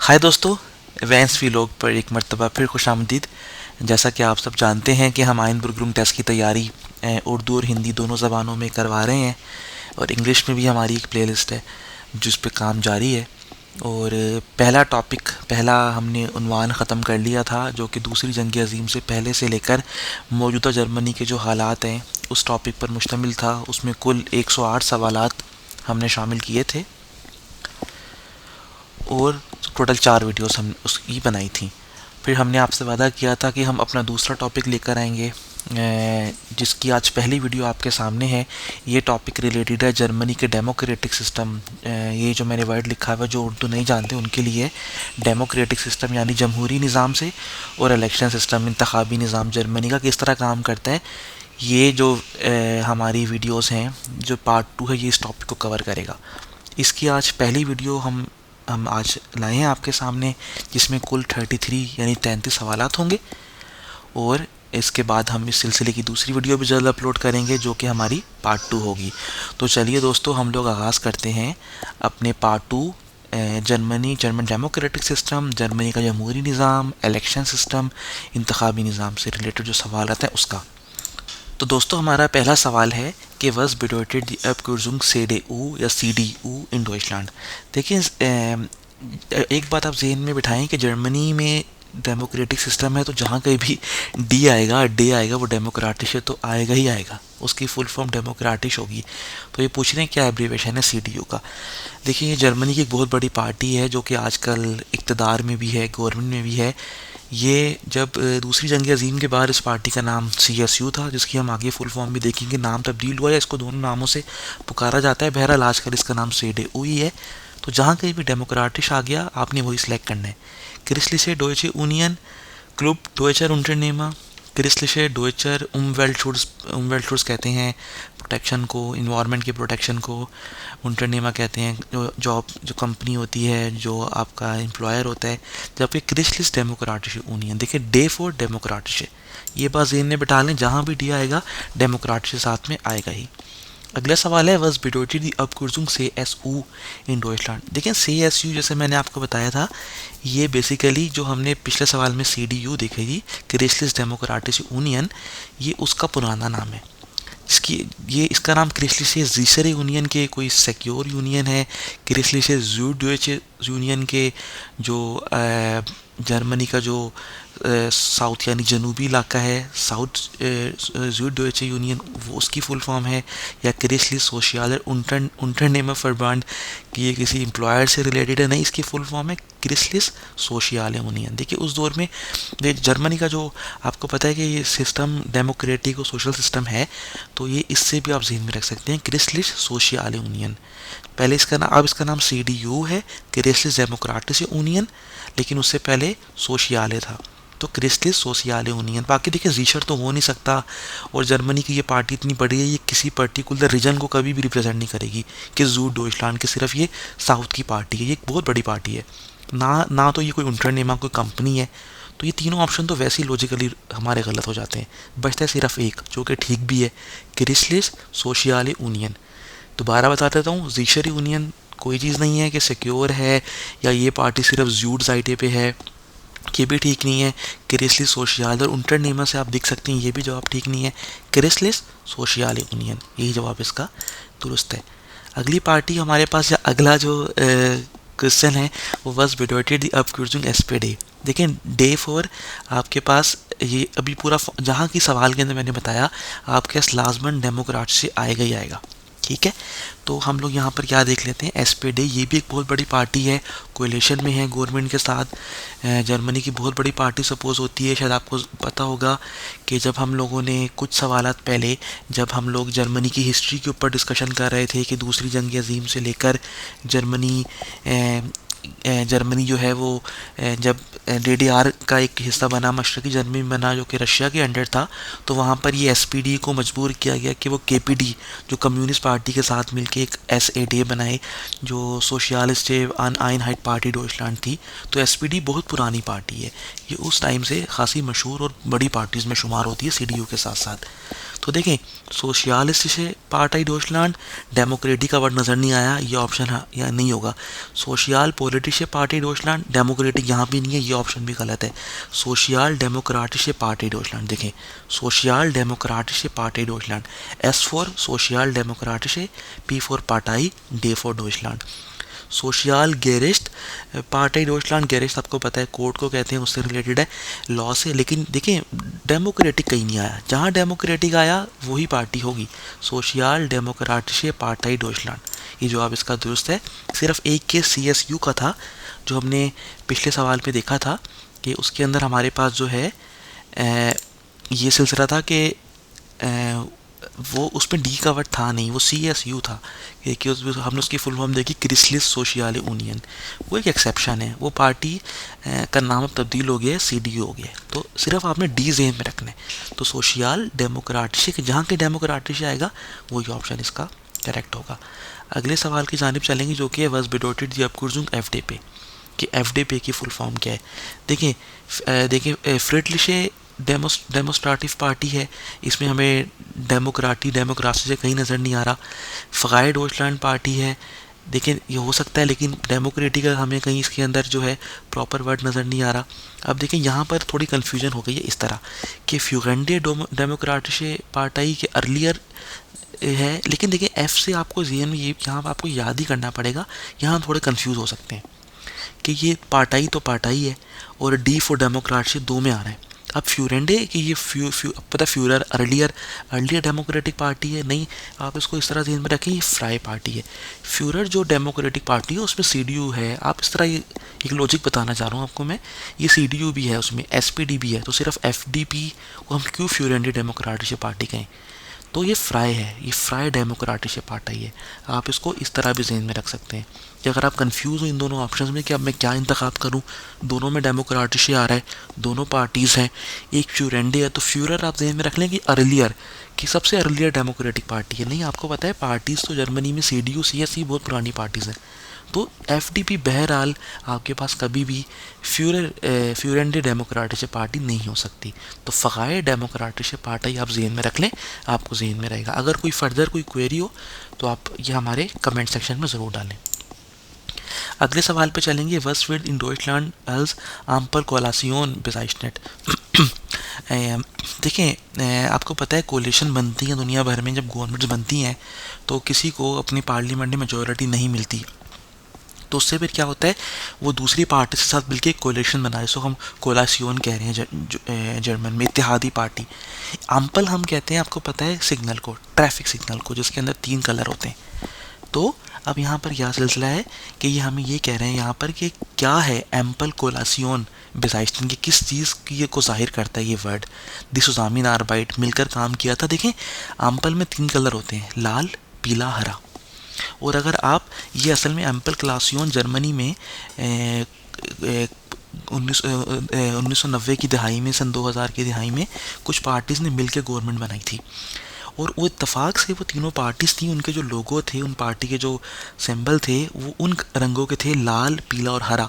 हाय दोस्तों, vents vlog पर एक मर्तबा फिर खुशामदीद। जैसा कि आप सब जानते हैं कि हम आइन बुरगरुम टेस्ट की तैयारी उर्दू और हिंदी दोनों ज़बानों में करवा रहे हैं, और इंग्लिश में भी हमारी एक प्लेलिस्ट है जिस पे काम जारी है। और पहला हमने उन्वान ख़त्म कर लिया था, जो कि दूसरी जंग अज़ीम से पहले से लेकर मौजूदा जर्मनी के जो हालात हैं उस टॉपिक पर मुश्तमिल था। उसमें कुल 108 सवालात हमने शामिल किए थे और टोटल 4 वीडियोस हम उसकी बनाई थी। फिर हमने आपसे वादा किया था कि हम अपना दूसरा टॉपिक लेकर आएंगे, जिसकी आज पहली वीडियो आपके सामने है। ये टॉपिक रिलेटेड है जर्मनी के डेमोक्रेटिक सिस्टम। ये जो मैंने वर्ड लिखा हुआ है, जो उर्दू नहीं जानते उनके लिए, डेमोक्रेटिक सिस्टम यानी जमहूरी निज़ाम से, और इलेक्शन सिस्टम इंतखाबी निज़ाम जर्मनी का किस तरह काम करता है। ये जो हमारी वीडियोस हैं, जो पार्ट 2 है, ये इस टॉपिक को कवर करेगा। इसकी आज पहली वीडियो हम आज लाए हैं आपके सामने, जिसमें कुल 33 यानी 33 सवालात होंगे। और इसके बाद हम इस सिलसिले की दूसरी वीडियो भी जल्द अपलोड करेंगे, जो कि हमारी पार्ट 2 होगी। तो चलिए दोस्तों, हम लोग आगाज़ करते हैं अपने part 2, German democratic system, Germany का जमहूरी निज़ाम, इलेक्शन सिस्टम, इंतखाबी निज़ाम से रिलेटेड जो सवालात हैं उसका। तो दोस्तों, हमारा पहला सवाल है कि वस bedeutet die Abkürzung CDU या CDU इन डॉइचलैंड। देखिए, एक बात आप जहन में बिठाएं कि जर्मनी में डेमोक्रेटिक सिस्टम है, तो जहाँ कहीं भी डी आएगा, डे आएगा, वो डेमोक्रेटिश है तो आएगा ही आएगा, उसकी फुल फॉर्म डेमोक्रेटिश होगी। तो ये पूछ रहे हैं क्या एब्रीवेशन है CDU का। देखिए, ये जर्मनी की एक बहुत बड़ी पार्टी है जो कि आजकल इक़्तिदार में भी है, गवर्नमेंट में भी है। ये जब दूसरी जंग अज़ीम के बाद इस पार्टी का नाम CSU था, जिसकी हम आगे फुल फॉर्म भी देखेंगे। नाम तब्दील हुआ है, इसको दोनों नामों से पुकारा जाता है। बहरहाल आजकल इसका नाम CDU ही है। तो जहाँ कहीं भी डेमोक्रेटिश आ गया, आपने वही सिलेक्ट करना है। क्रिस्टलिसे डोइचे यूनियन क्लब डोइचर उंटरनेमा। क्रिस्टलिसे डोइचर उमवेल्टशुट्स कहते हैं प्रोटेक्शन को, इन्वायरमेंट की प्रोटेक्शन को। उंटरनेमा कहते हैं जो कंपनी होती है, जो आपका एम्प्लॉयर होता है। जबकि क्रिस्टलिस डेमोक्रेटिश यूनियन, देखिए डे फॉर डेमोक्रेटिश, ये बात ज़हन में बिठा लें, जहाँ भी डी आएगा डेमोक्रेटिश साथ में आएगा ही। अगला सवाल है वस bedeutet die Abkürzung CSU इन डॉइचलैंड। देखिए, CSU जैसे मैंने आपको बताया था, ये बेसिकली जो हमने पिछले सवाल में CDU देखी थी, क्रिस्टलिस डेमोक्रेटिश यूनियन, ये उसका पुराना नाम है। इसका नाम क्रिस्टलिस ज़ीसर यूनियन के कोई सिक्योर यूनियन है। क्रिस्टलिस ज़ूडोइचे यूनियन के जो जर्मनी का जो साउथ यानी जनूबी इलाका है, साउथ ज़ूडोइचे यूनियन, वो उसकी फुल फॉर्म है। या क्रिस्टलिस सोशियालर उंटरनेmer verband, कि ये किसी एम्प्लॉयर से रिलेटेड है, नहीं, इसकी फुल फॉर्म है क्रिस्टलिस सोशियाल यूनियन। देखिए, उस दौर में जर्मनी का जो आपको पता है कि ये सिस्टम डेमोक्रेटिक और सोशल सिस्टम है, तो ये इससे भी आप जहन में रख सकते हैं, क्रिस्टलिस सोशियाल यूनियन। पहले अब इसका नाम CDU है, क्रिस्टलिस डेमोक्रेटिस यूनियन, लेकिन उससे पहले सोशियाले था, तो क्रिस्टलिस सोशियाल यूनियन। बाकी देखिए, जीशर तो हो नहीं सकता, और जर्मनी की ये पार्टी इतनी बड़ी है, ये किसी पर्टिकुलर रीजन को कभी भी रिप्रेजेंट नहीं करेगी कि जूड डॉइचलैंड की सिर्फ ये साउथ की पार्टी है। ये एक बहुत बड़ी पार्टी है ना तो ये कोई उंटरनेमा कोई कंपनी है। तो ये तीनों ऑप्शन तो वैसे ही लॉजिकली हमारे गलत हो जाते हैं। बचता है सिर्फ एक, जो कि ठीक भी है, क्रिस्टलिस सोशियाल यूनियन। दोबारा बता देता हूँ, जीशर यूनियन कोई चीज़ नहीं है कि सिक्योर है, या ये पार्टी सिर्फ जूड साइटे पे है, ये भी ठीक नहीं है। क्रिस्टलिस सोशियाल और उंटरनेमा से आप देख सकते हैं, ये भी जवाब ठीक नहीं है। क्रिस्टलिस सोशियाल यूनियन, यही जवाब इसका दुरुस्त है। अगली पार्टी हमारे पास, या अगला जो क्वेश्चन है, वो वस bedeutet die Abkürzung SPD। देखिए, डे फॉर आपके पास ये अभी पूरा जहाँ की सवाल के अंदर मैंने बताया, आपके पास लाजमन डेमोक्रेट से आएगा ही आएगा, ठीक है। तो हम लोग यहाँ पर क्या देख लेते हैं, SPD, ये भी एक बहुत बड़ी पार्टी है, कोएलिशन में है गवर्नमेंट के साथ। जर्मनी की बहुत बड़ी पार्टी सपोज होती है। शायद आपको पता होगा कि जब हम लोगों ने कुछ सवालात पहले, जब हम लोग जर्मनी की हिस्ट्री के ऊपर डिस्कशन कर रहे थे कि दूसरी जंग अज़ीम से लेकर जर्मनी जर्मनी जो है वो जब DDR का एक हिस्सा बना, मशरकी जर्मनी बना जो कि रशिया के अंडर था, तो वहाँ पर ये SPD को मजबूर किया गया कि वो KPD जो कम्युनिस्ट पार्टी के साथ मिलके एक SED बनाए जो सोशलिस्टे आइनहाइट पार्टी डॉइचलैंड थी। तो SPD बहुत पुरानी पार्टी है, ये उस टाइम से खासी मशहूर और बड़ी पार्टीज़ में शुमार होती है CDU के साथ साथ। तो देखें, सोशलिस्tische पार्टी डॉइचलैंड, डेमोक्रेटिक का वर्ड नज़र नहीं आया, ये ऑप्शन या नहीं होगा। सोशल पॉलिटिशे पार्टी डॉइचलैंड, डेमोक्रेटिक यहाँ भी नहीं है, ये ऑप्शन भी गलत है। सोशल डेमोक्राटिशे पार्टी डॉइचलैंड, देखें सोशल डेमोक्राटिशे party Deutschland, S for social डेमोक्राटिशे, P फॉर पार्टाई, D फॉर डॉइचलैंड। सोशल गेरिस्ट पार्टी डॉइचलैंड, गेरिस्ट आपको पता है कोर्ट को कहते हैं, उससे रिलेटेड है, लॉ से। लेकिन देखिए डेमोक्रेटिक कहीं नहीं आया, जहाँ डेमोक्रेटिक आया वही पार्टी होगी, सोशल डेमोक्राटिशे पार्टी डॉइचलैंड, ये जवाब इसका दुरुस्त है। सिर्फ एक केस CSU का था जो हमने पिछले सवाल पे देखा था कि उसके अंदर हमारे पास जो है ये सिलसिला था कि वो उसमें डी का वर्ड था नहीं, वो CSU था कि हमने उसकी फुल फॉर्म देखी, क्रिसलिस सोशियाल यूनियन, वो एक एक्सेप्शन है। वो पार्टी का नाम अब तब्दील हो गया है, CDU हो गया है। तो सिर्फ आपने डी जेन में रखना है। तो सोशल डेमोक्राटिक, जहाँ के डेमोक्राटिक आएगा वही ऑप्शन इसका करेक्ट होगा। अगले सवाल की जानिब चलेंगे जो कि है वज बिडोटेड दी अपकुर्जुंग FDP, कि FDP की फुल फॉर्म क्या है। देखिए फ्रिडलिशे डेमोस्ट्रेटिव पार्टी है, इसमें हमें डेमोक्रेसी से कहीं नज़र नहीं आ रहा। फ्राई डॉइचलैंड पार्टी है, देखिए ये हो सकता है, लेकिन डेमोक्रेटिक का हमें कहीं इसके अंदर जो है प्रॉपर वर्ड नज़र नहीं आ रहा। अब देखिए यहाँ पर थोड़ी कन्फ्यूजन हो गई है इस तरह कि फ्यूगेंडे डेमोक्रेटिशे पार्टी के अर्लियर है, लेकिन देखिए F से आपको जेन में ये यहाँ आपको याद ही करना पड़ेगा, यहाँ थोड़े कंफ्यूज हो सकते हैं कि ये पार्टाई तो पार्टाई है और D फॉर डेमोक्रेसी दो में आ रहा है। अब फ्यूरेंडे कि ये पता फ्यूरर अर्लियर डेमोक्रेटिक पार्टी है, नहीं, आप इसको इस तरह ध्यान में रखें, ये फ्राई पार्टी है। फ्यूरर जो डेमोक्रेटिक पार्टी है उसमें CDU है, आप इस तरह ये एक लॉजिक बताना चाह रहा हूँ आपको मैं, ये CDU भी है, उसमें SPD भी है, तो सिर्फ FDP को हम क्यों फ्यूरेंडे डेमोक्रेटिक पार्टी कहें। तो ये फ्राई है, ये फ्राई डेमोक्रेटिक पार्टी है। आप इसको इस तरह भी जहन में रख सकते हैं कि अगर आप कंफ्यूज हो इन दोनों ऑप्शंस में कि अब मैं क्या इंतखाब करूं, दोनों में डेमोक्रेटिक आ रहा है, दोनों पार्टीज़ हैं, एक फ्यूरेंडे है, तो फ्यूरर आप जहन में रख लें कि अर्लियर कि सबसे अर्लियर डेमोक्रेटिक पार्टी है। नहीं, आपको पता है पार्टीज़ तो जर्मनी में CDU CSU बहुत पुरानी पार्टीज़ हैं। तो FDP बहरहाल आपके पास कभी भी फ्यूरेंडे डेमोक्रेटिक पार्टी नहीं हो सकती। तो फ़गाए डेमोक्रेटिक पार्टी आप जेन में रख लें, आपको जेन में रहेगा। अगर कोई फर्दर कोई क्वेरी हो तो आप ये हमारे कमेंट सेक्शन में ज़रूर डालें। अगले सवाल पे चलेंगे, वस विड इन डॉइचलैंड एल्स आम्पल कोलासियोन बेजाइशनेट। देखें आपको पता है कोलिशन बनती है दुनिया भर में, जब गवर्नमेंट्स बनती हैं तो किसी को अपनी पार्लियामेंट में मेजॉरिटी नहीं मिलती, तो उससे फिर क्या होता है, वो दूसरी पार्टी के साथ मिलकर कोलिशन बना, जिसको हम कोलासियोन कह रहे हैं जर्मन में, इत्तेहादी पार्टी। आम्पल हम कहते हैं, आपको पता है, सिग्नल को, ट्रैफिक सिग्नल को, जिसके अंदर 3 कलर होते हैं। तो अब यहाँ पर क्या सिलसिला है कि ये हमें ये कह रहे हैं यहाँ पर कि क्या है एम्पल कोलासियोन बेजाइस्टन की, किस चीज़ की ये को जाहिर करता है ये वर्ड। दिसुजामिन आर्बाइट मिलकर काम किया था। देखें एम्पल में 3 कलर होते हैं, लाल, पीला, हरा। और अगर आप ये असल में एम्पल क्लासियोन जर्मनी में 1990 की दहाई में, सन 2000 की दहाई में कुछ पार्टीज़ ने मिलकर गवर्नमेंट बनाई थी, और वो इत्तेफाक से वो तीनों पार्टीज़ थी, उनके जो लोगो थे, उन पार्टी के जो सिंबल थे, वो उन रंगों के थे, लाल, पीला और हरा,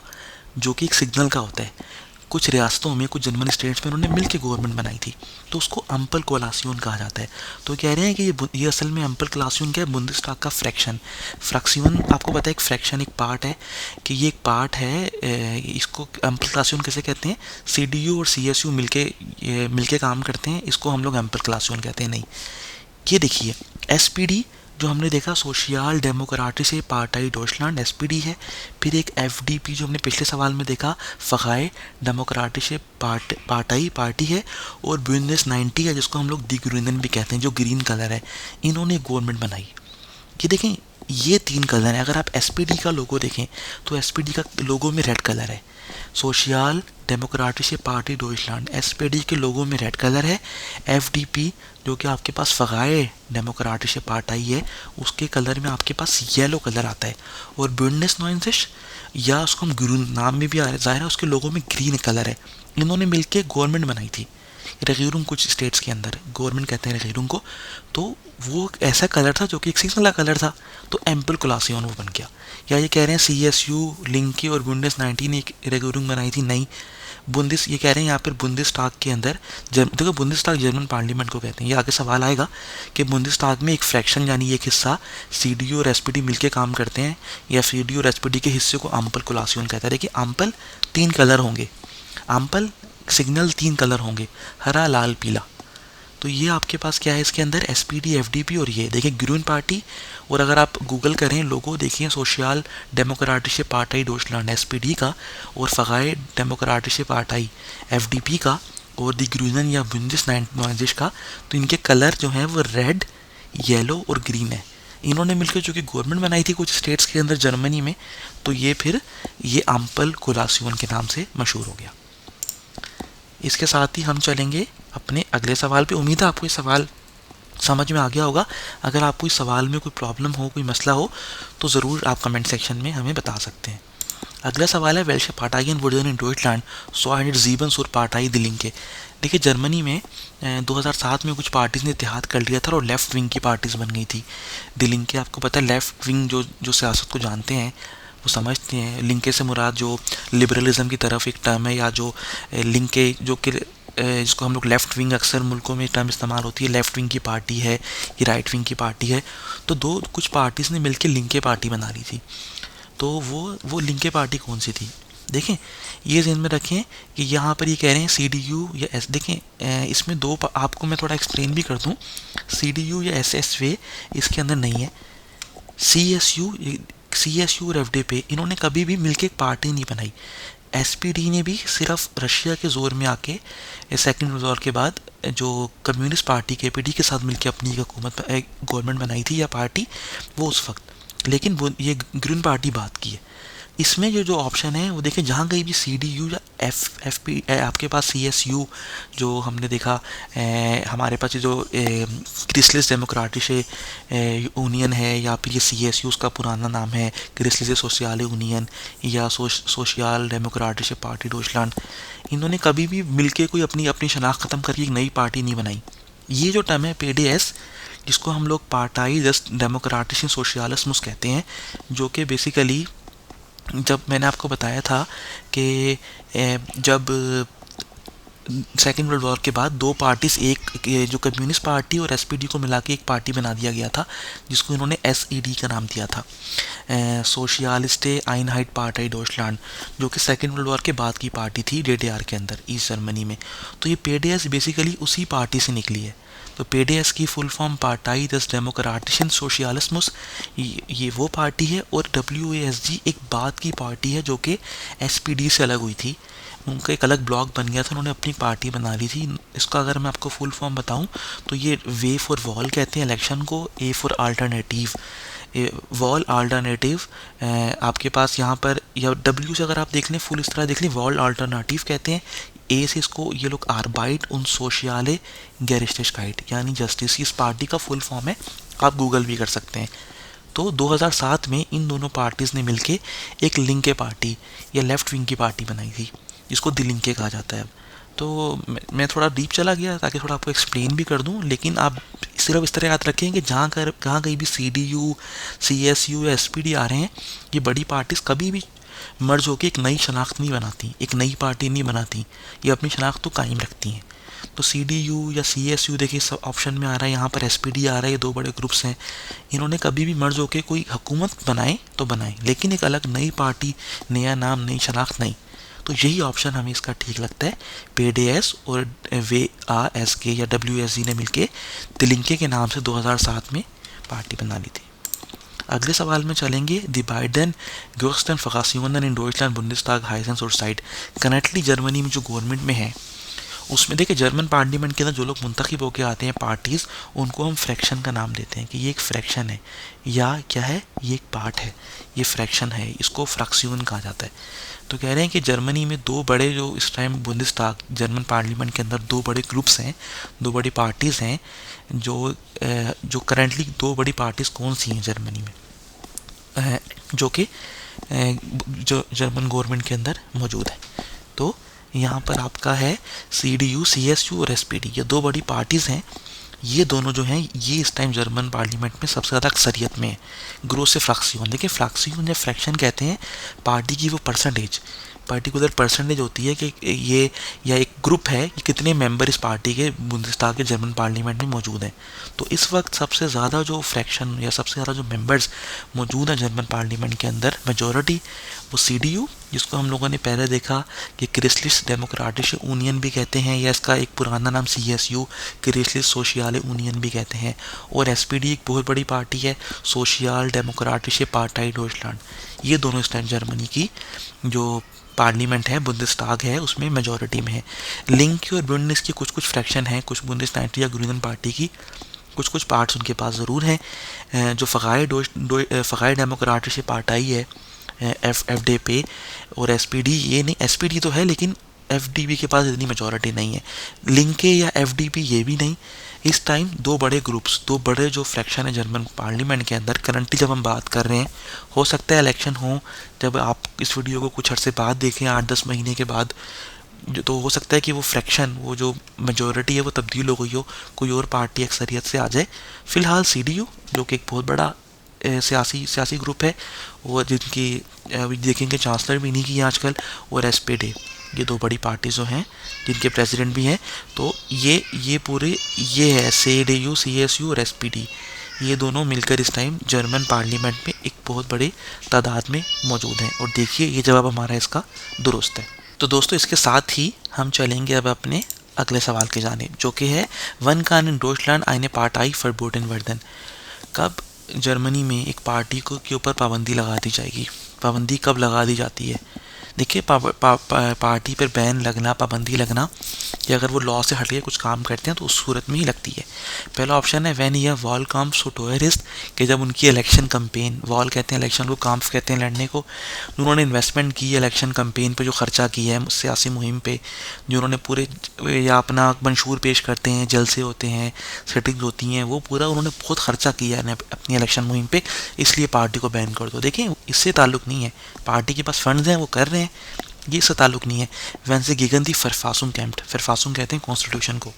जो कि एक सिग्नल का होता है। कुछ रियासतों में, कुछ जर्मन स्टेट्स में उन्होंने मिलकर गवर्नमेंट बनाई थी, तो उसको एम्पल कोलासियोन कहा जाता है। तो कह रहे हैं कि ये असल में एम्पल कोलासियोन क्या है, बुंदेसटाग का फ्रैक्शन। आपको पता है एक फ्रैक्शन एक पार्ट है, कि ये एक पार्ट है, इसको एम्पल कोलासियोन कैसे कहते हैं, CDU और CSU मिलके काम करते हैं, इसको हम लोग एम्पल कोलासियोन कहते हैं। नहीं, ये देखिए SPD जो हमने देखा सोशल डेमोक्रेटिक से पार्टी डॉइचलैंड SPD है, फिर एक FDP जो हमने पिछले सवाल में देखा फ़गाए डेमोक्रेटिक से पार्टी है, और बुंदेस 90 है जिसको हम लोग दी ग्रीनन भी कहते हैं, जो ग्रीन कलर है, इन्होंने गवर्नमेंट बनाई। ये देखें ये 3 कलर हैं। अगर आप एसपीडी का लोगो देखें तो एसपीडी का लोगो में रेड कलर है, social democratic party Deutschland, SPD के लोगो में रेड कलर है। एफडीपी जो कि आपके पास फगाए डेमोक्रेटिक पार्टी है, उसके कलर में आपके पास येलो कलर आता है। और बुंडेस नॉइंसिश, या उसको हम ग्रीन नाम में भी जाहिर है, उसके लोगों में ग्रीन कलर है। इन्होंने मिलके गवर्नमेंट बनाई थी रेगीरुम, कुछ स्टेट्स के अंदर गवर्नमेंट कहते हैं रेगीरुम को। तो वो ऐसा कलर था जो कि एक सीजनल कलर था, तो एम्पल कोलासियन वो बन गया। या ये कह रहे हैं सीएसयू लिंके और बुंडेस 19 एक रेगीरुम बनाई थी, नहीं बुंदिस, ये कह रहे हैं यहाँ पर बुंदिस्ताग के अंदर देखो बुंदिस्ताग जर्मन पार्लियामेंट को कहते हैं। ये आगे सवाल आएगा कि बुंदिस्ताग में एक फ्रैक्शन यानी एक हिस्सा सीडीयू और एसपीडी मिलके काम करते हैं, या सीडीयू और एसपीडी के हिस्से को आम्पल कोलासियन कहता है। देखिए आम्पल 3 कलर होंगे, आम्पल सिग्नल 3 कलर होंगे, हरा लाल पीला। तो ये आपके पास क्या है इसके अंदर, एसपीडी एफडीपी और ये देखिए ग्रीन पार्टी। और अगर आप गूगल करें लोगो देखिए, social democratic party Deutschland SPD का, और फगाए डेमोक्रेटिक पार्टी एफडीपी का, और दी ग्रीनन या बुंदिस नॉइंसिश का, तो इनके कलर जो हैं वो रेड, येलो और ग्रीन है। इन्होंने मिलकर जो कि गवर्नमेंट बनाई थी कुछ स्टेट्स के अंदर जर्मनी में, तो ये फिर ये आम्पल कोलासियन के नाम से मशहूर हो गया। इसके साथ ही हम चलेंगे अपने अगले सवाल पे। उम्मीद है आपको ये सवाल समझ में आ गया होगा। अगर आपको इस सवाल में कोई प्रॉब्लम हो, कोई मसला हो, तो ज़रूर आप कमेंट सेक्शन में हमें बता सकते हैं। अगला सवाल है, वेल्शे पार्टाइयन wooden in Deutschland so and जीवन सुर पार्टाई द लिंके। देखिए जर्मनी में 2007 में कुछ पार्टीज़ ने इत्तेहाद कर लिया था और लेफ़्ट विंग की पार्टीज़ बन गई थी। द लिंके, आपको पता है लेफ़्ट विंग जो सियासत को जानते हैं वो समझते हैं। लिंके से मुराद जो लिबरलिज्म की तरफ एक टर्म है, या जो लिंके जो कि जिसको हम लोग लेफ़्ट विंग, अक्सर मुल्कों में टर्म इस्तेमाल होती है, लेफ़्ट विंग की पार्टी है, ये राइट विंग की पार्टी है। तो कुछ पार्टीज़ ने मिलकर लिंके पार्टी बना ली थी। तो वो लिंके पार्टी कौन सी थी, देखें ये ज़हन में रखें कि यहाँ पर ये कह रहे हैं सीडीयू या एस। देखें इसमें आपको मैं थोड़ा एक्सप्लेन भी कर दूँ। सीडीयू या एसएसवे इसके अंदर नहीं है। सीएसयू और एफडीपी इन्होंने कभी भी मिलके एक पार्टी नहीं बनाई। एसपीडी ने भी सिर्फ रशिया के जोर में आके सेकेंड वर्ल्ड वॉर के बाद जो कम्युनिस्ट पार्टी केपीडी के साथ मिलकर अपनी हुकूमत गवर्नमेंट बनाई थी या पार्टी, वो उस वक्त। लेकिन वो ये ग्रीन पार्टी बात की है। इसमें जो ऑप्शन है वो देखें, जहाँ कहीं भी सीडीयू या एफपी आपके पास सीएसयू जो हमने देखा, हमारे पास जो क्रिसलिस डेमोक्रेटिक यूनियन है, या फिर ये सीएसयू उसका पुराना नाम है क्रिसलिस सोशल यूनियन या सोशल डेमोक्रेटिक पार्टी डॉइचलैंड, इन्होंने कभी भी मिलके कोई अपनी शनाख्त ख़त्म करके एक नई पार्टी नहीं बनाई। ये जो टर्म है पीडीएस, जिसको हम लोग पार्टाई जस्ट डेमोक्रेटिक सोशलिस्मस कहते हैं, जो कि बेसिकली जब मैंने आपको बताया था कि जब सेकेंड वर्ल्ड वॉर के बाद 2 पार्टीज, एक जो कम्युनिस्ट पार्टी और एसपीडी को मिला के एक पार्टी बना दिया गया था, जिसको इन्होंने एसईडी का नाम दिया था, सोशलिस्टे आइनहाइट पार्टी डॉइचलैंड, जो कि सेकेंड वर्ल्ड वॉर के बाद की पार्टी थी डीडीआर के अंदर, ईस्ट जर्मनी में। तो ये पीडीएस बेसिकली उसी पार्टी से निकली है। तो पीडीएस की फुल फॉर्म पार्टाई दस डेमोक्रेटिक सोशलिस्मस, ये वो पार्टी है। और डब्ल्यूएएसजी एक बाद की पार्टी है जो कि एसपीडी से अलग हुई थी, उनका एक अलग ब्लॉक बन गया था, उन्होंने अपनी पार्टी बना ली थी। इसका अगर मैं आपको फुल फॉर्म बताऊं तो ये वे फॉर वॉल कहते हैं इलेक्शन को, A for alternative, wall alternative आपके पास यहाँ पर, या डब्ल्यू से अगर आप देख लें फुल इस तरह देख लें, वॉल अल्टरनेटिव कहते हैं। ए से इसको ये लोग आर्बाइट उन सोशियाले गेरिस्टिशकाइट यानी जस्टिस, इस पार्टी का फुल फॉर्म है, आप गूगल भी कर सकते हैं। तो 2007 में इन दोनों पार्टीज़ ने मिलके एक लिंके पार्टी या लेफ़्ट विंग की पार्टी बनाई थी, जिसको द लिंके कहा जाता है। तो मैं थोड़ा डीप चला गया ताकि थोड़ा आपको एक्सप्लेन भी कर दूं, लेकिन आप सिर्फ इस तरह याद रखें कि जहाँ कहीं भी सीडीयू, सीएसयू या एसपीडी आ रहे हैं, ये बड़ी पार्टीज़ कभी भी मर्ज होकर एक नई शनाख्त नहीं बनाती, एक नई पार्टी नहीं बनाती, ये अपनी शनाख्त तो कायम रखती हैं। तो सीडीयू या सीएसयू देखिए सब ऑप्शन में आ रहा है, यहाँ पर एसपीडी आ रहा है, ये 2 बड़े ग्रुप्स हैं। इन्होंने कभी भी मर्ज होकर कोई हुकूमत बनाए तो बनाए, लेकिन एक अलग नई पार्टी, नया नाम, नई शनाख्त नहीं। तो यही ऑप्शन हमें इसका ठीक लगता है। पीडीएस और वेआरएसके या डब्ल्यूएसजी ने मिलके तिलिंके के नाम से 2007 में पार्टी बना ली थी। अगले सवाल में चलेंगे, the Biden ग्योस्टन फकासियोनन in Deutschland Bundestag हाइसेन और साइड। कनेक्टली जर्मनी में जो गवर्नमेंट में है उसमें देखिए जर्मन पार्लियामेंट के अंदर जो लोग मुंतखब होकर आते हैं पार्टीज़, उनको हम फ्रैक्शन का नाम देते हैं कि ये एक फ्रैक्शन है या क्या है, ये एक पार्ट है, ये फ्रैक्शन है, इसको फ्रैक्शन कहा जाता है। तो कह रहे हैं कि जर्मनी में दो बड़े जो इस टाइम बुंदेस्टाग जर्मन पार्लियामेंट के अंदर दो बड़े ग्रुप्स हैं, दो बड़ी पार्टीज़ हैं, जो करंटली दो बड़ी पार्टीज़ कौन सी हैं जर्मनी में, जो कि जो जर्मन गवर्नमेंट के अंदर मौजूद है। तो यहाँ पर आपका है CDU, CSU और SPD, ये दो बड़ी पार्टीज़ हैं। ये दोनों जो हैं ये इस टाइम जर्मन पार्लियामेंट में सबसे ज़्यादा अक्सरियत में है। ग्रोसे फ्रैक्शन, देखिए फ्रैक्शन या फ्रैक्शन कहते हैं पार्टी की वो परसेंटेज, पर्टिकुलर परसेंटेज होती है कि ये या एक ग्रुप है कि कितने मेंबर इस पार्टी के बुंदेस्टाग के जर्मन पार्लियामेंट में मौजूद हैं। तो इस वक्त सबसे ज़्यादा जो फ्रैक्शन या सबसे ज़्यादा जो मेंबर्स मौजूद हैं जर्मन पार्लियामेंट के अंदर, मेजॉरिटी वो CDU, जिसको हम लोगों ने पहले देखा कि क्रिस्टलिस्ट डेमोक्रेटिश यूनियन भी कहते हैं, या इसका एक पुराना नाम CSU क्रिस्टलिस्ट सोशियाल यूनियन भी कहते हैं, और SPD एक बहुत बड़ी पार्टी है, सोशियल डेमोक्रेटिश पार्टाई डॉइचलैंड। ये दोनों इस टाइम जर्मनी की जो पार्लियामेंट है, बुंदेस्टाग है, उसमें मेजॉरिटी में है। लिंक और बुंडेस की कुछ कुछ फ्रैक्शन है, कुछ बुंदेस्टाग या ग्रीनन पार्टी की कुछ कुछ पार्ट्स उनके पास ज़रूर हैं। जो फ़गाई डेमोक्रेटिश पार्टाई है, FDP और SPD, ये नहीं, SPD तो है लेकिन FDP के पास इतनी मेजॉरिटी नहीं है। लिंके या FDP ये भी नहीं। इस टाइम दो बड़े ग्रुप्स, दो बड़े जो फ्रैक्शन है जर्मन पार्लियामेंट के अंदर करंटली जब हम बात कर रहे हैं, हो सकता है इलेक्शन हो, जब आप इस वीडियो को कुछ अर्से बाद देखें, 8-10 महीने के बाद, तो हो सकता है कि वो फ्रैक्शन, वो जो मेजॉरिटी है वो तब्दील हो गई हो, कोई और पार्टी अक्सरियत से आ जाए। फ़िलहाल CDU जो कि एक बहुत बड़ा सियासी ग्रुप है, और जिनकी अभी देखेंगे चांसलर भी नहीं की आजकल, और SPD, ये दो बड़ी पार्टी जो हैं जिनके प्रेसिडेंट भी हैं। तो ये पूरे ये है CDU, CSU और SPD, ये दोनों मिलकर इस टाइम जर्मन पार्लियामेंट में एक बहुत बड़े तादाद में मौजूद हैं। और देखिए ये जवाब हमारा इसका दुरुस्त है। तो दोस्तों इसके साथ ही हम चलेंगे अब अपने अगले सवाल की जानिब, जो कि है वन कान इन Deutschland eine Partei verboten werden। कब जर्मनी में एक पार्टी को के ऊपर पाबंदी लगा दी जाएगी, पाबंदी कब लगा दी जाती है? देखिए पार्टी पर बैन लगना, पाबंदी लगना, कि अगर वो लॉ से हट के कुछ काम करते हैं तो उस सूरत में ही लगती है। पहला ऑप्शन है व्हेन ये वॉल कम्स टू टूरिस्ट, कि जब उनकी इलेक्शन कंपेन, वॉल कहते हैं इलेक्शन को, काम्फ कहते हैं लड़ने को, जिन्होंने इन्वेस्टमेंट की इलेक्शन कंपेन पे, जो खर्चा किया है सियासी मुहिम पे, जिन्होंने पूरे या अपना मंशूर पेश करते हैं, जलसे होते हैं, सेटिंग्स होती हैं, वो पूरा उन्होंने बहुत खर्चा किया है अपनी इलेक्शन मुहिम पे, इसलिए पार्टी को बैन कर दो। देखिए इससे ताल्लुक़ नहीं है, पार्टी के पास फंड्स हैं, वो कर रहे हैं, ये इससे ताल्लुक़ नहीं है। वैन से गिगन दी फरफासुम कैंप्ट, फरफासुम कहते हैं कॉन्स्टिट्यूशन को,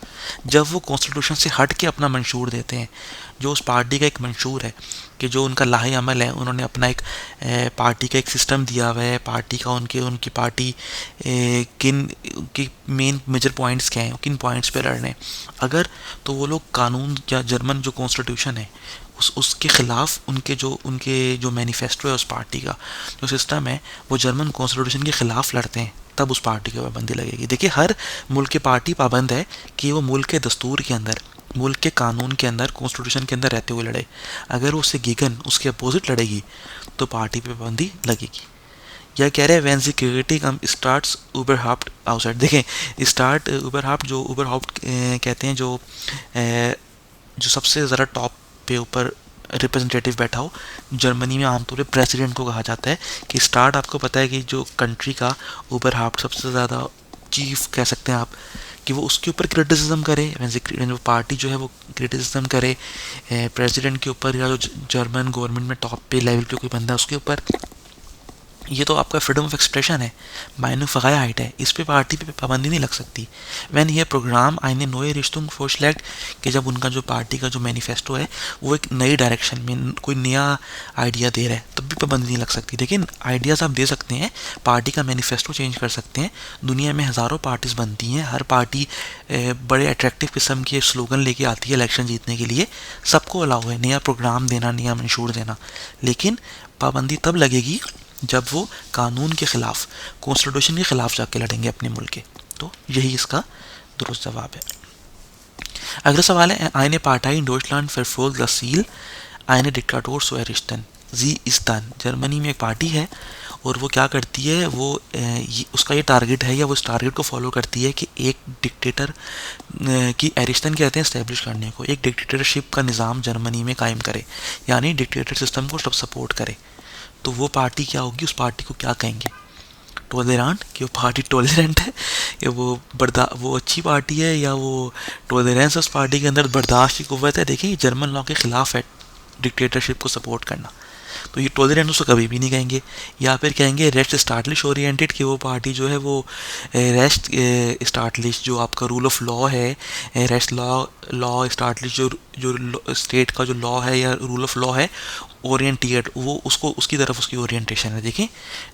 जब वो कॉन्स्टिट्यूशन से हट के अपना मंशूर देते हैं, जो उस पार्टी का एक मंशूर है, कि जो उनका लाहे अमल है, उन्होंने अपना एक पार्टी का एक सिस्टम दिया हुआ है, पार्टी का उनकी पार्टी किन की मेन मेजर पॉइंट्स क्या हैं, किन पॉइंट्स पे लड़ रहे हैं, अगर तो वो लोग कानून या जर्मन जो कॉन्स्टिट्यूशन है उसके ख़िलाफ़, उनके जो मैनिफेस्टो है, उस पार्टी का जो सिस्टम है, वो जर्मन कॉन्स्टिट्यूशन के ख़िलाफ़ लड़ते हैं, तब उस पार्टी की पाबंदी लगेगी। देखिए हर मुल्क की पार्टी पाबंद है कि वो मुल्क के दस्तूर के अंदर, मुल्क के कानून के अंदर, कॉन्स्टिट्यूशन के अंदर रहते हुए लड़े। अगर वो उससे गिगन, उसके अपोजिट लड़ेगी, तो पार्टी पे पाबंदी लगेगी। यह कह रहे हैं व्हेन सिक्योरिटी कम स्टार्ट्स उबरहाफ्ट आउटसाइड। देखें स्टार्ट उबरहाफ्ट, जो उबरहाफ्ट कहते हैं, जो सबसे ज़रा टॉप पे ऊपर रिप्रेजेंटेटिव बैठा हो, जर्मनी में आमतौर पर प्रेसिडेंट को कहा जाता है। कि स्टार्ट, आपको पता है कि जो कंट्री का उबरहाफ्ट, सबसे ज़्यादा चीफ कह सकते हैं आप, कि वो उसके ऊपर क्रिटिसिज्म करे, वो पार्टी जो है वो क्रिटिसिज्म करे प्रेसिडेंट के ऊपर, या जो जर्मन गवर्नमेंट में टॉप पे लेवल पे कोई बंदा है उसके ऊपर। ये तो आपका फ्रीडम ऑफ एक्सप्रेशन है, माइनू फ़गाया हाइट है, इस पे पार्टी पे पाबंदी नहीं लग सकती। वैन ये प्रोग्राम आइने नोए रिश्तों फोर्सलैट, कि जब उनका जो पार्टी का जो मैनिफेस्टो है वो एक नई डायरेक्शन में कोई नया आइडिया दे रहा है, तब भी पाबंदी नहीं लग सकती। लेकिन आइडियाज़ आप दे सकते हैं, पार्टी का मैनिफेस्टो चेंज कर सकते हैं। दुनिया में हज़ारों पार्टीज़ बनती हैं, हर पार्टी बड़े अट्रैक्टिव किस्म के स्लोगन लेके आती है इलेक्शन जीतने के लिए, सबको अलाउ है नया प्रोग्राम देना, नया मंशूर देना। लेकिन पाबंदी तब लगेगी जब वो कानून के ख़िलाफ़, कॉन्स्टिट्यूशन के ख़िलाफ़ जाके लड़ेंगे अपने मुल्क के। तो यही इसका दुरुस्त जवाब है। अगला सवाल है eine Partei in Deutschland verfolgt das Ziel eine Diktatur zu errichten, sie ist dann। Germany में एक पार्टी है और वो क्या करती है, वो उसका ये टारगेट है या वो इस टारगेट को फॉलो करती है कि एक डिक्टेटर की एरिस्टन कहते हैं इस्टेब्लिश करने को, एक डिक्टेटरशिप का निज़ाम जर्मनी में कायम करे, यानी डिक्टेटर सिस्टम को सब सपोर्ट करे। तो वो पार्टी क्या होगी, उस पार्टी को क्या कहेंगे, टॉलरेंट, कि वो पार्टी टॉलरेंट है, या वो अच्छी पार्टी है, या वो टॉलरेंस उस पार्टी के अंदर बर्दाश्त की कुव्वत है। देखिए जर्मन लॉ के खिलाफ है डिक्टेटरशिप को सपोर्ट करना, तो ये टॉलरेंट उसको कभी भी नहीं कहेंगे। या फिर कहेंगे रेस्ट स्टार्टलिश ओरिएंटेड, कि वो पार्टी जो है वो रेस्ट स्टार्टलिश जो आपका रूल ऑफ लॉ है, रेस्ट लॉ स्टार्टलिश जो जो स्टेट का जो लॉ है या रूल ऑफ लॉ है, ओरिएंटेड, वो उसको उसकी तरफ उसकी ओरिएंटेशन है। देखें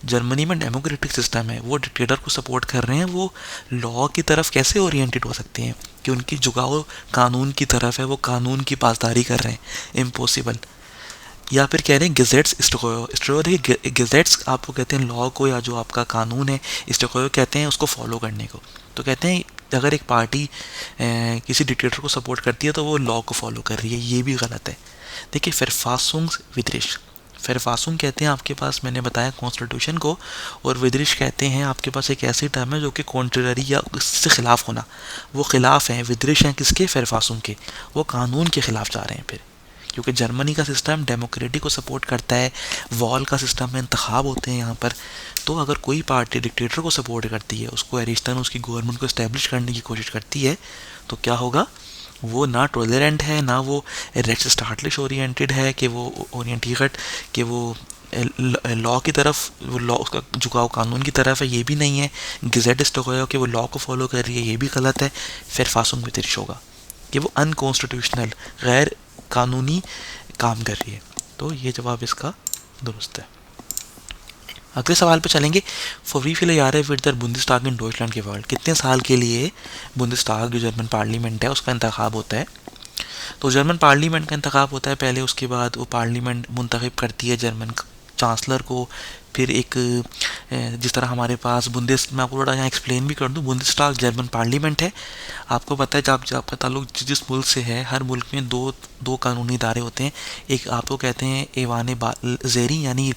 जर्मनी में डेमोक्रेटिक सिस्टम है, वो डिक्टेटर को सपोर्ट कर रहे हैं, वो लॉ की तरफ कैसे ओरिएंटेड हो सकते हैं कि उनकी झुकाव कानून की तरफ है, वो कानून की पासदारी कर रहे हैं, इम्पॉसिबल। या फिर कह रहे हैं गेजेट्स स्टोयो, देखिए गेजेट्स आपको कहते हैं लॉ को, या जो आपका कानून है स्टोयो कहते हैं उसको फॉलो करने को। तो कहते हैं अगर एक पार्टी किसी डिक्टेटर को सपोर्ट करती है तो वो लॉ को फॉलो कर रही है, ये भी गलत है। देखिए फिरफासुंग विद्रिश, फिरफासुंग कहते हैं आपके पास, मैंने बताया कॉन्स्टिट्यूशन को, और विद्रिश कहते हैं आपके पास एक ऐसी टर्म है जो कि कॉन्ट्ररी या उससे खिलाफ होना, वो खिलाफ हैं, विद्रिश हैं किसके, फिरफासुंग के, वो कानून के खिलाफ जा रहे हैं फिर, क्योंकि जर्मनी का सिस्टम डेमोक्रेटिक को सपोर्ट करता है, वॉल का सिस्टम में इंतखाब होते हैं यहाँ पर। तो अगर कोई पार्टी डिक्टेटर को सपोर्ट करती है, उसको एरिस्टन उसकी गवर्नमेंट को इस्टेब्लिश करने की कोशिश करती है, तो क्या होगा, वो ना टॉलरेंट है, ना वो रेस्ट स्टार्टलिश ओरिएंटेड है कि वो ओरिएंटेड कि वो लॉ की तरफ, वो लॉ उसका झुकाव कानून की तरफ है, ये भी नहीं है। गजेट स्टोयो कि वो लॉ को फॉलो कर रही है, ये भी गलत है। फिर फासुंग में तिरश होगा कि वो अनकॉन्स्टिट्यूशनल गैर कानूनी काम कर रही है। तो ये जवाब इसका दुरुस्त है। अगले सवाल पे चलेंगे। फॉर वी फील यार विद दर बुंदेस्टाग इन डॉइचलैंड के वर्ल्ड, कितने साल के लिए बुंदेस्टाग जो जर्मन पार्लियामेंट है उसका इंतखाब होता है। तो जर्मन पार्लियामेंट का इंतखाब होता है पहले, उसके बाद वो पार्लियामेंट मुंतखब करती है जर्मन चांसलर को। फिर एक जिस तरह हमारे पास मैं आपको थोड़ा यहाँ एक्सप्लेन भी कर दूँ, बुंदेस्टाग जर्मन पार्लियामेंट है। आपको पता है जब आपका ताल्लुक जिस मुल्क से है, हर मुल्क में दो कानूनी इदारे होते हैं। एक आपको कहते हैं ऐवान ज़ेरी यानी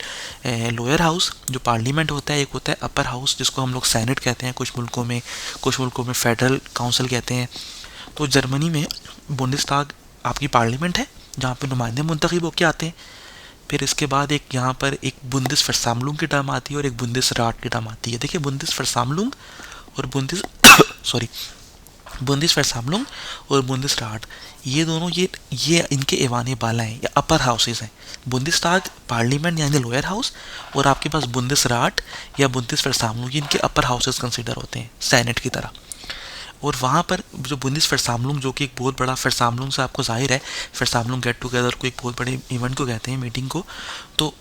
लोअर हाउस जो पार्लियामेंट होता है, एक होता है अपर हाउस जिसको हम लोग सेनेट कहते हैं कुछ मुल्कों में फेडरल काउंसिल कहते हैं। तो जर्मनी में बुंदेस्टाग आपकी पार्लियामेंट है जहाँ पर नुमाइंदे मुंतखब होकर आते हैं। फिर इसके बाद एक यहाँ पर एक बुंदेसवर्सामलुंग की टर्म आती है और एक बुंदेसराट की टर्म आती है। देखिए बुंदेसवर्सामलुंग और बुंदेसवर्सामलुंग और बुंदेसराट, ये दोनों ये इनके ऐवान बाला हैं या अपर हाउसेस हैं। बुंदेस्टाग पार्लियामेंट यानी लोअर हाउस, और आपके पास बुंदेसराट या बुंदेसवर्सामलुंग इनके अपर हाउसेस कंसिडर होते हैं सेनेट की तरह। और वहाँ पर जो बुंदेसवर्सामलुंग जो कि एक बहुत बड़ा, फिरसामलुंग से आपको जाहिर है फिरसामलुंग गेट टुगेदर को एक बहुत बड़े इवेंट को कहते हैं, मीटिंग को। तो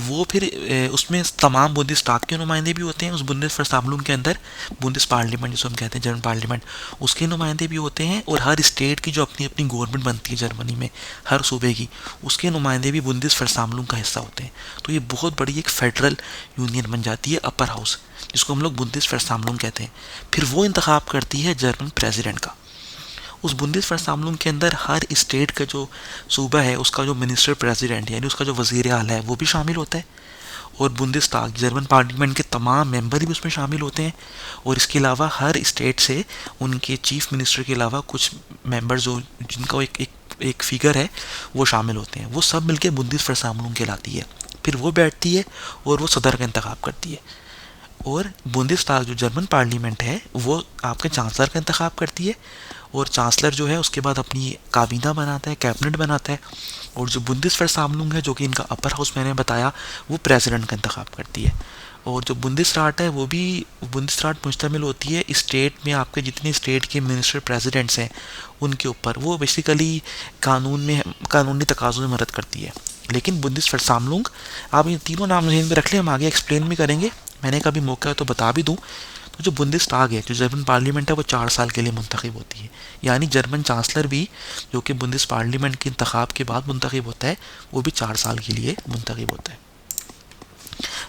वो फिर उसमें तमाम बुंदेस्टाग के नुमाइंदे भी होते हैं उस बुंदेसवर्सामलुंग के अंदर। बुंदेस पार्लियामेंट जिसको हम कहते हैं जर्मन पार्लियामेंट, उसके नुमाइंदे भी होते हैं। और हर स्टेट की जो अपनी अपनी गवर्नमेंट बनती है जर्मनी में, हर सूबे की, उसके नुमाइंदे भी बुंदेसवर्सामलुंग का हिस्सा होते हैं। तो ये बहुत बड़ी एक फेडरल यूनियन बन जाती है, अपर हाउस, जिसको हम लोग बुंदेसवर्सामलुंग कहते हैं। फिर वो इंतखाब करती है जर्मन प्रेसिडेंट का। उस बुंदेसवर्सामलुंग के अंदर हर स्टेट का जो सूबा है उसका जो मिनिस्टर प्रेसिडेंट यानी उसका जो वज़ीर आला है वो भी शामिल होता है। और बुंदेस्टाग जर्मन पार्लियामेंट के तमाम मेंबर भी उसमें शामिल होते हैं। और इसके अलावा हर स्टेट से उनके चीफ मिनिस्टर के अलावा कुछ मेंबर जो जिनका एक फिगर है वो शामिल होते हैं। वो सब मिलकर बुंदेसवर्सामलुंग कहलाती है। फिर वो बैठती है और वो सदर का इंतखाब करती है। और बुंदेस्टाग जो जर्मन पार्लियामेंट है वो आपके चांसलर का इंतखाब करती है। और चांसलर जो है उसके बाद अपनी काबीना बनाता है, कैबिनेट बनाता है। और जो बुंदेसवर्सामलुंग है जो कि इनका अपर हाउस मैंने बताया, वो प्रेसिडेंट का इंतखाब करती है। और जो बुंदेसराट है वो भी बुंदेसराट मुश्तमिल होती है स्टेट में आपके जितने स्टेट के मिनिस्टर प्रेसिडेंट्स हैं उनके ऊपर। वो बेसिकली कानूनी तकाज़ों में मदद करती है। लेकिन बुंदेसवर्सामलुंग, आप ये तीनों नाम जहन में रख लें, हम आगे एक्सप्लेन भी करेंगे, मैंने कभी मौका है तो बता भी दूँ। तो जो बुंदेस्टाग है जो जर्मन पार्लियामेंट है वो 4 साल के लिए मुंतखब होती है। यानी जर्मन चांसलर भी जो कि बुंदेस पार्लियामेंट के इंतखाब के बाद मुंतखब होता है, वो भी 4 साल के लिए मुंतखब होता है।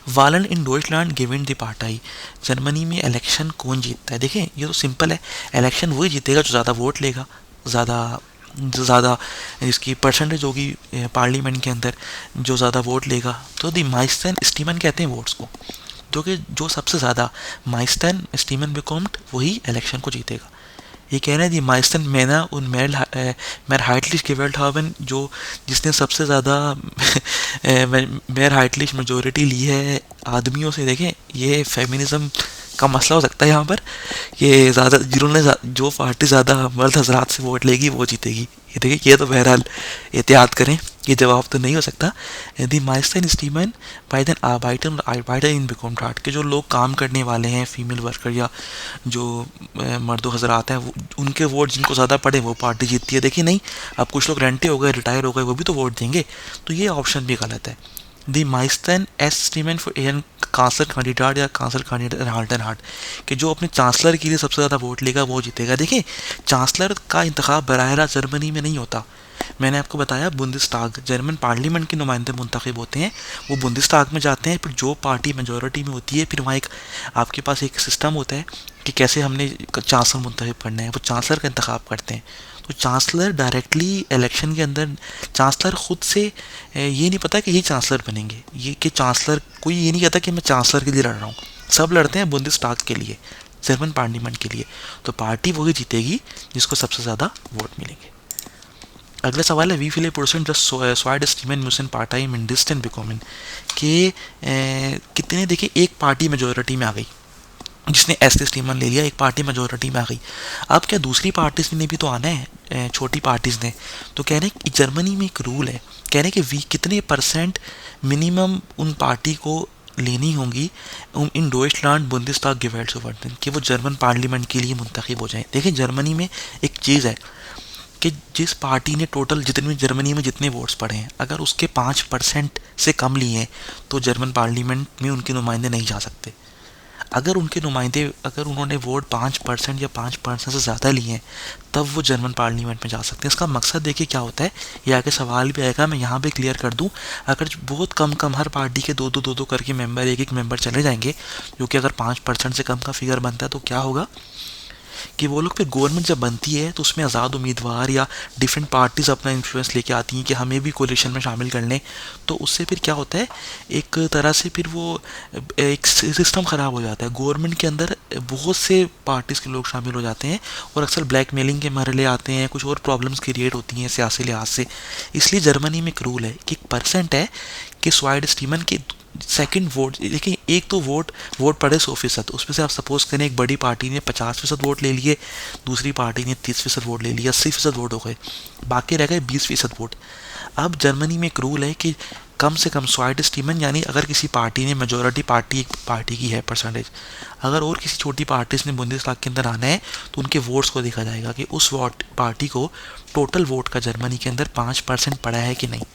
वालन इन डॉइचलैंड गिवन द पार्टाई, जर्मनी में इलेक्शन कौन जीतता है। देखें ये तो सिंपल है, इलेक्शन वही जीतेगा जो ज़्यादा वोट लेगा, ज़्यादा जो ज़्यादा जिसकी परसेंटेज होगी पार्लियामेंट के अंदर, जो ज़्यादा वोट लेगा, तो दी माइस्टन स्टीमन कहते हैं वोट्स को। तो कि जो सबसे ज़्यादा माइस्टन स्टीमन बिकॉम्ट वही इलेक्शन को जीतेगा। ये कह रहे हैं दी माइस्टन मैना उन मेर हाइटलिश gewählt haben, जो जिसने सबसे ज़्यादा मेर हाइटलिश मेजोरिटी ली है आदमियों से। देखें ये फेमिनिज्म का मसला हो सकता है यहाँ पर, ये ज़्यादा जिन्होंने जो पार्टी ज़्यादा मर्द हजरात से वोट लेगी वो जीतेगी। ये देखिए, ये तो बहरहाल एहतियात करें, ये जवाब तो नहीं हो सकता। दी माइस्टन स्टीमन बाइडन बाइडन इन बिकॉम ठाट के जो लोग काम करने वाले हैं, फीमेल वर्कर या जो मर्दों हजरात हैं, उनके वोट जिनको ज़्यादा पड़े वो पार्टी जीतती है। देखिए नहीं, अब कुछ लोग रेंटे हो गए, रिटायर हो गए, वो भी तो वोट देंगे। तो ये ऑप्शन भी गलत है। दी माइस्टन एस स्टीमन फॉर एन कांसलर कैंडिडेट या कांसलर कैंडिडेट हाल्टन हार्ट, कि जो अपने चांसलर के लिए सबसे ज़्यादा वोट लेगा वो जीतेगा। देखिए, चांसलर का इंतखाब बराह रास्त जर्मनी में नहीं होता। मैंने आपको बताया बुंदेस्टाग, जर्मन पार्लियामेंट के नुमाइंदे मुंतखब होते हैं, वो बुंदेस्टाग में जाते हैं, फिर जो पार्टी मेजोरिटी में होती है, फिर वहाँ एक आपके पास एक सिस्टम होता है कि कैसे हमने चांसलर मुंतखब करना है, वो चांसलर का इंतखाब करते हैं। तो चांसलर डायरेक्टली इलेक्शन के अंदर, चांसलर खुद से ये नहीं पता कि ये चांसलर बनेंगे, ये कि चांसलर कोई ये नहीं कहता कि मैं चांसलर के लिए लड़ रहा हूँ। सब लड़ते हैं बुंदेस्टाग के लिए, जर्मन पार्लियामेंट के लिए। तो पार्टी वही जीतेगी जिसको सबसे ज़्यादा वोट मिलेंगे। अगला सवाल है वी फील परसेंट जस्ट स्वाइड स्टीमन म्यूसन पार्टी मिंडिस्टन बिकॉमिन, के कितने, देखिए एक पार्टी मेजोरिटी में आ गई जिसने ऐसे स्टीमन ले लिया, एक पार्टी मेजोरिटी में आ गई। अब क्या दूसरी पार्टीज ने भी तो आना है, छोटी पार्टीज ने। तो कह रहे हैं कि जर्मनी में एक रूल है, कह रहे हैं कि वी कितने परसेंट मिनिमम उन पार्टी को लेनी होंगी इन डोइचलैंड बुंदेस्टाग gewählt zu werden, कि वो जर्मन पार्लियामेंट के लिए मुंतखब हो जाएं। देखिए, जर्मनी में एक चीज़ है कि जिस पार्टी ने टोटल जितने जर्मनी में जितने वोट्स पड़े हैं, अगर उसके 5% से कम लिए हैं तो जर्मन पार्लियामेंट में उनके नुमाइंदे नहीं जा सकते। अगर उनके नुमाइंदे, अगर उन्होंने वोट 5% या 5% से ज़्यादा लिए हैं, तब वो जर्मन पार्लियामेंट में जा सकते हैं। इसका मकसद देखिए क्या होता है, ये आगे सवाल भी आएगा, मैं यहाँ पे क्लियर कर दूँ। अगर बहुत कम हर पार्टी के दो करके मेंबर, एक मेंबर चले जाएंगे, जो कि अगर 5% से कम का फिगर बनता है, तो क्या होगा कि वो लोग फिर गवर्नमेंट जब बनती है तो उसमें आज़ाद उम्मीदवार या डिफरेंट पार्टीज़ अपना इन्फ्लुएंस लेके आती हैं कि हमें भी कोलिशन में शामिल कर लें। तो उससे फिर क्या होता है, एक तरह से फिर वो एक सिस्टम ख़राब हो जाता है। गवर्नमेंट के अंदर बहुत से पार्टीज़ के लोग शामिल हो जाते हैं और अक्सर ब्लैकमेलिंग के मरहले आते हैं, कुछ और प्रॉब्लम्स क्रिएट होती हैं सियासी लिहाज से। इसलिए जर्मनी में एक रूल है कि 1% है कि स्वाइड स्टीमन के सेकंड वोट, देखिए एक तो वोट पड़े 100%, उसमें से आप सपोज करें एक बड़ी पार्टी ने 50% वोट ले लिए, दूसरी पार्टी ने 30% वोट ले लिया, 80% वोट हो गए, बाकी रह गए 20% वोट। अब जर्मनी में एक रूल है कि कम से कम स्वाइड स्टीमन, यानी अगर किसी पार्टी ने मेजोरिटी पार्टी एक पार्टी की है परसेंटेज, अगर और किसी छोटी पार्टी ने बुंदेस्ताग के अंदर आना है तो उनके वोट्स को देखा जाएगा कि उस वोट पार्टी को टोटल वोट का जर्मनी के अंदर 5% पड़ा है कि नहीं।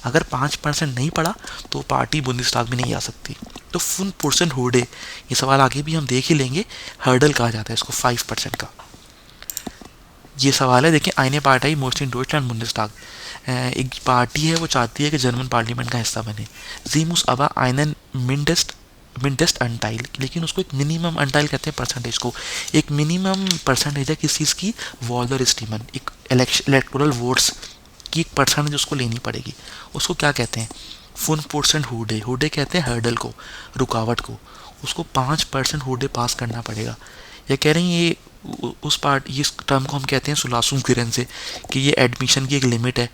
अगर 5% नहीं पड़ा तो पार्टी बुंदेस्ताग में नहीं आ सकती। तो 5% होर्डे, ये सवाल आगे भी हम देख ही लेंगे, हर्डल कहा जाता है इसको 5% का। ये सवाल है, देखिए आइने पार्टी मोस्टली डॉइचलैंड बुंदेस्ताग, एक पार्टी है वो चाहती है कि जर्मन पार्लियामेंट का हिस्सा बने। जीमुस अबा आइनन मिंडेस्ट अनटाइल, लेकिन उसको एक मिनिमम अनटाइल कहते हैं परसेंटेज को, एक मिनिमम परसेंटेज है किस चीज़ की, वॉलर स्टीमन, एक इलेक्टोरल वोट्स की एक परसेंटेज उसको लेनी पड़ेगी। उसको क्या कहते हैं, 5% हुडे कहते हैं हर्डल को, रुकावट को। उसको 5% हुडे पास करना पड़ेगा। ये कह रहे हैं ये उस पार्ट, इस टर्म को हम कहते हैं सुलासुम किरन से, कि ये एडमिशन की एक लिमिट है।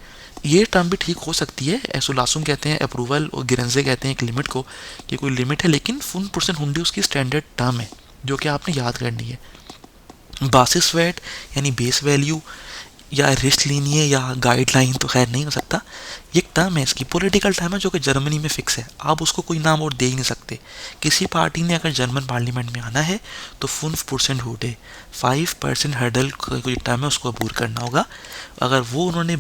ये टर्म भी ठीक हो सकती है, सुलासुम कहते हैं अप्रूवल और गिरन से कहते हैं एक लिमिट को, कि कोई लिमिट है, लेकिन 5% हुंडे उसकी स्टैंडर्ड टर्म है जो कि आपने याद करनी है। बासिस वेट यानी बेस वैल्यू या रिस्ट लीनिये या गाइडलाइन तो खैर नहीं हो सकता, ये एक टर्म है, इसकी पॉलिटिकल टर्म है जो कि जर्मनी में फिक्स है, आप उसको कोई नाम और दे ही नहीं सकते। किसी पार्टी ने अगर जर्मन पार्लियामेंट में आना है तो 5% होटे 5% हर्डल कोई टर्म है उसको अबूर करना होगा। अगर वो उन्होंने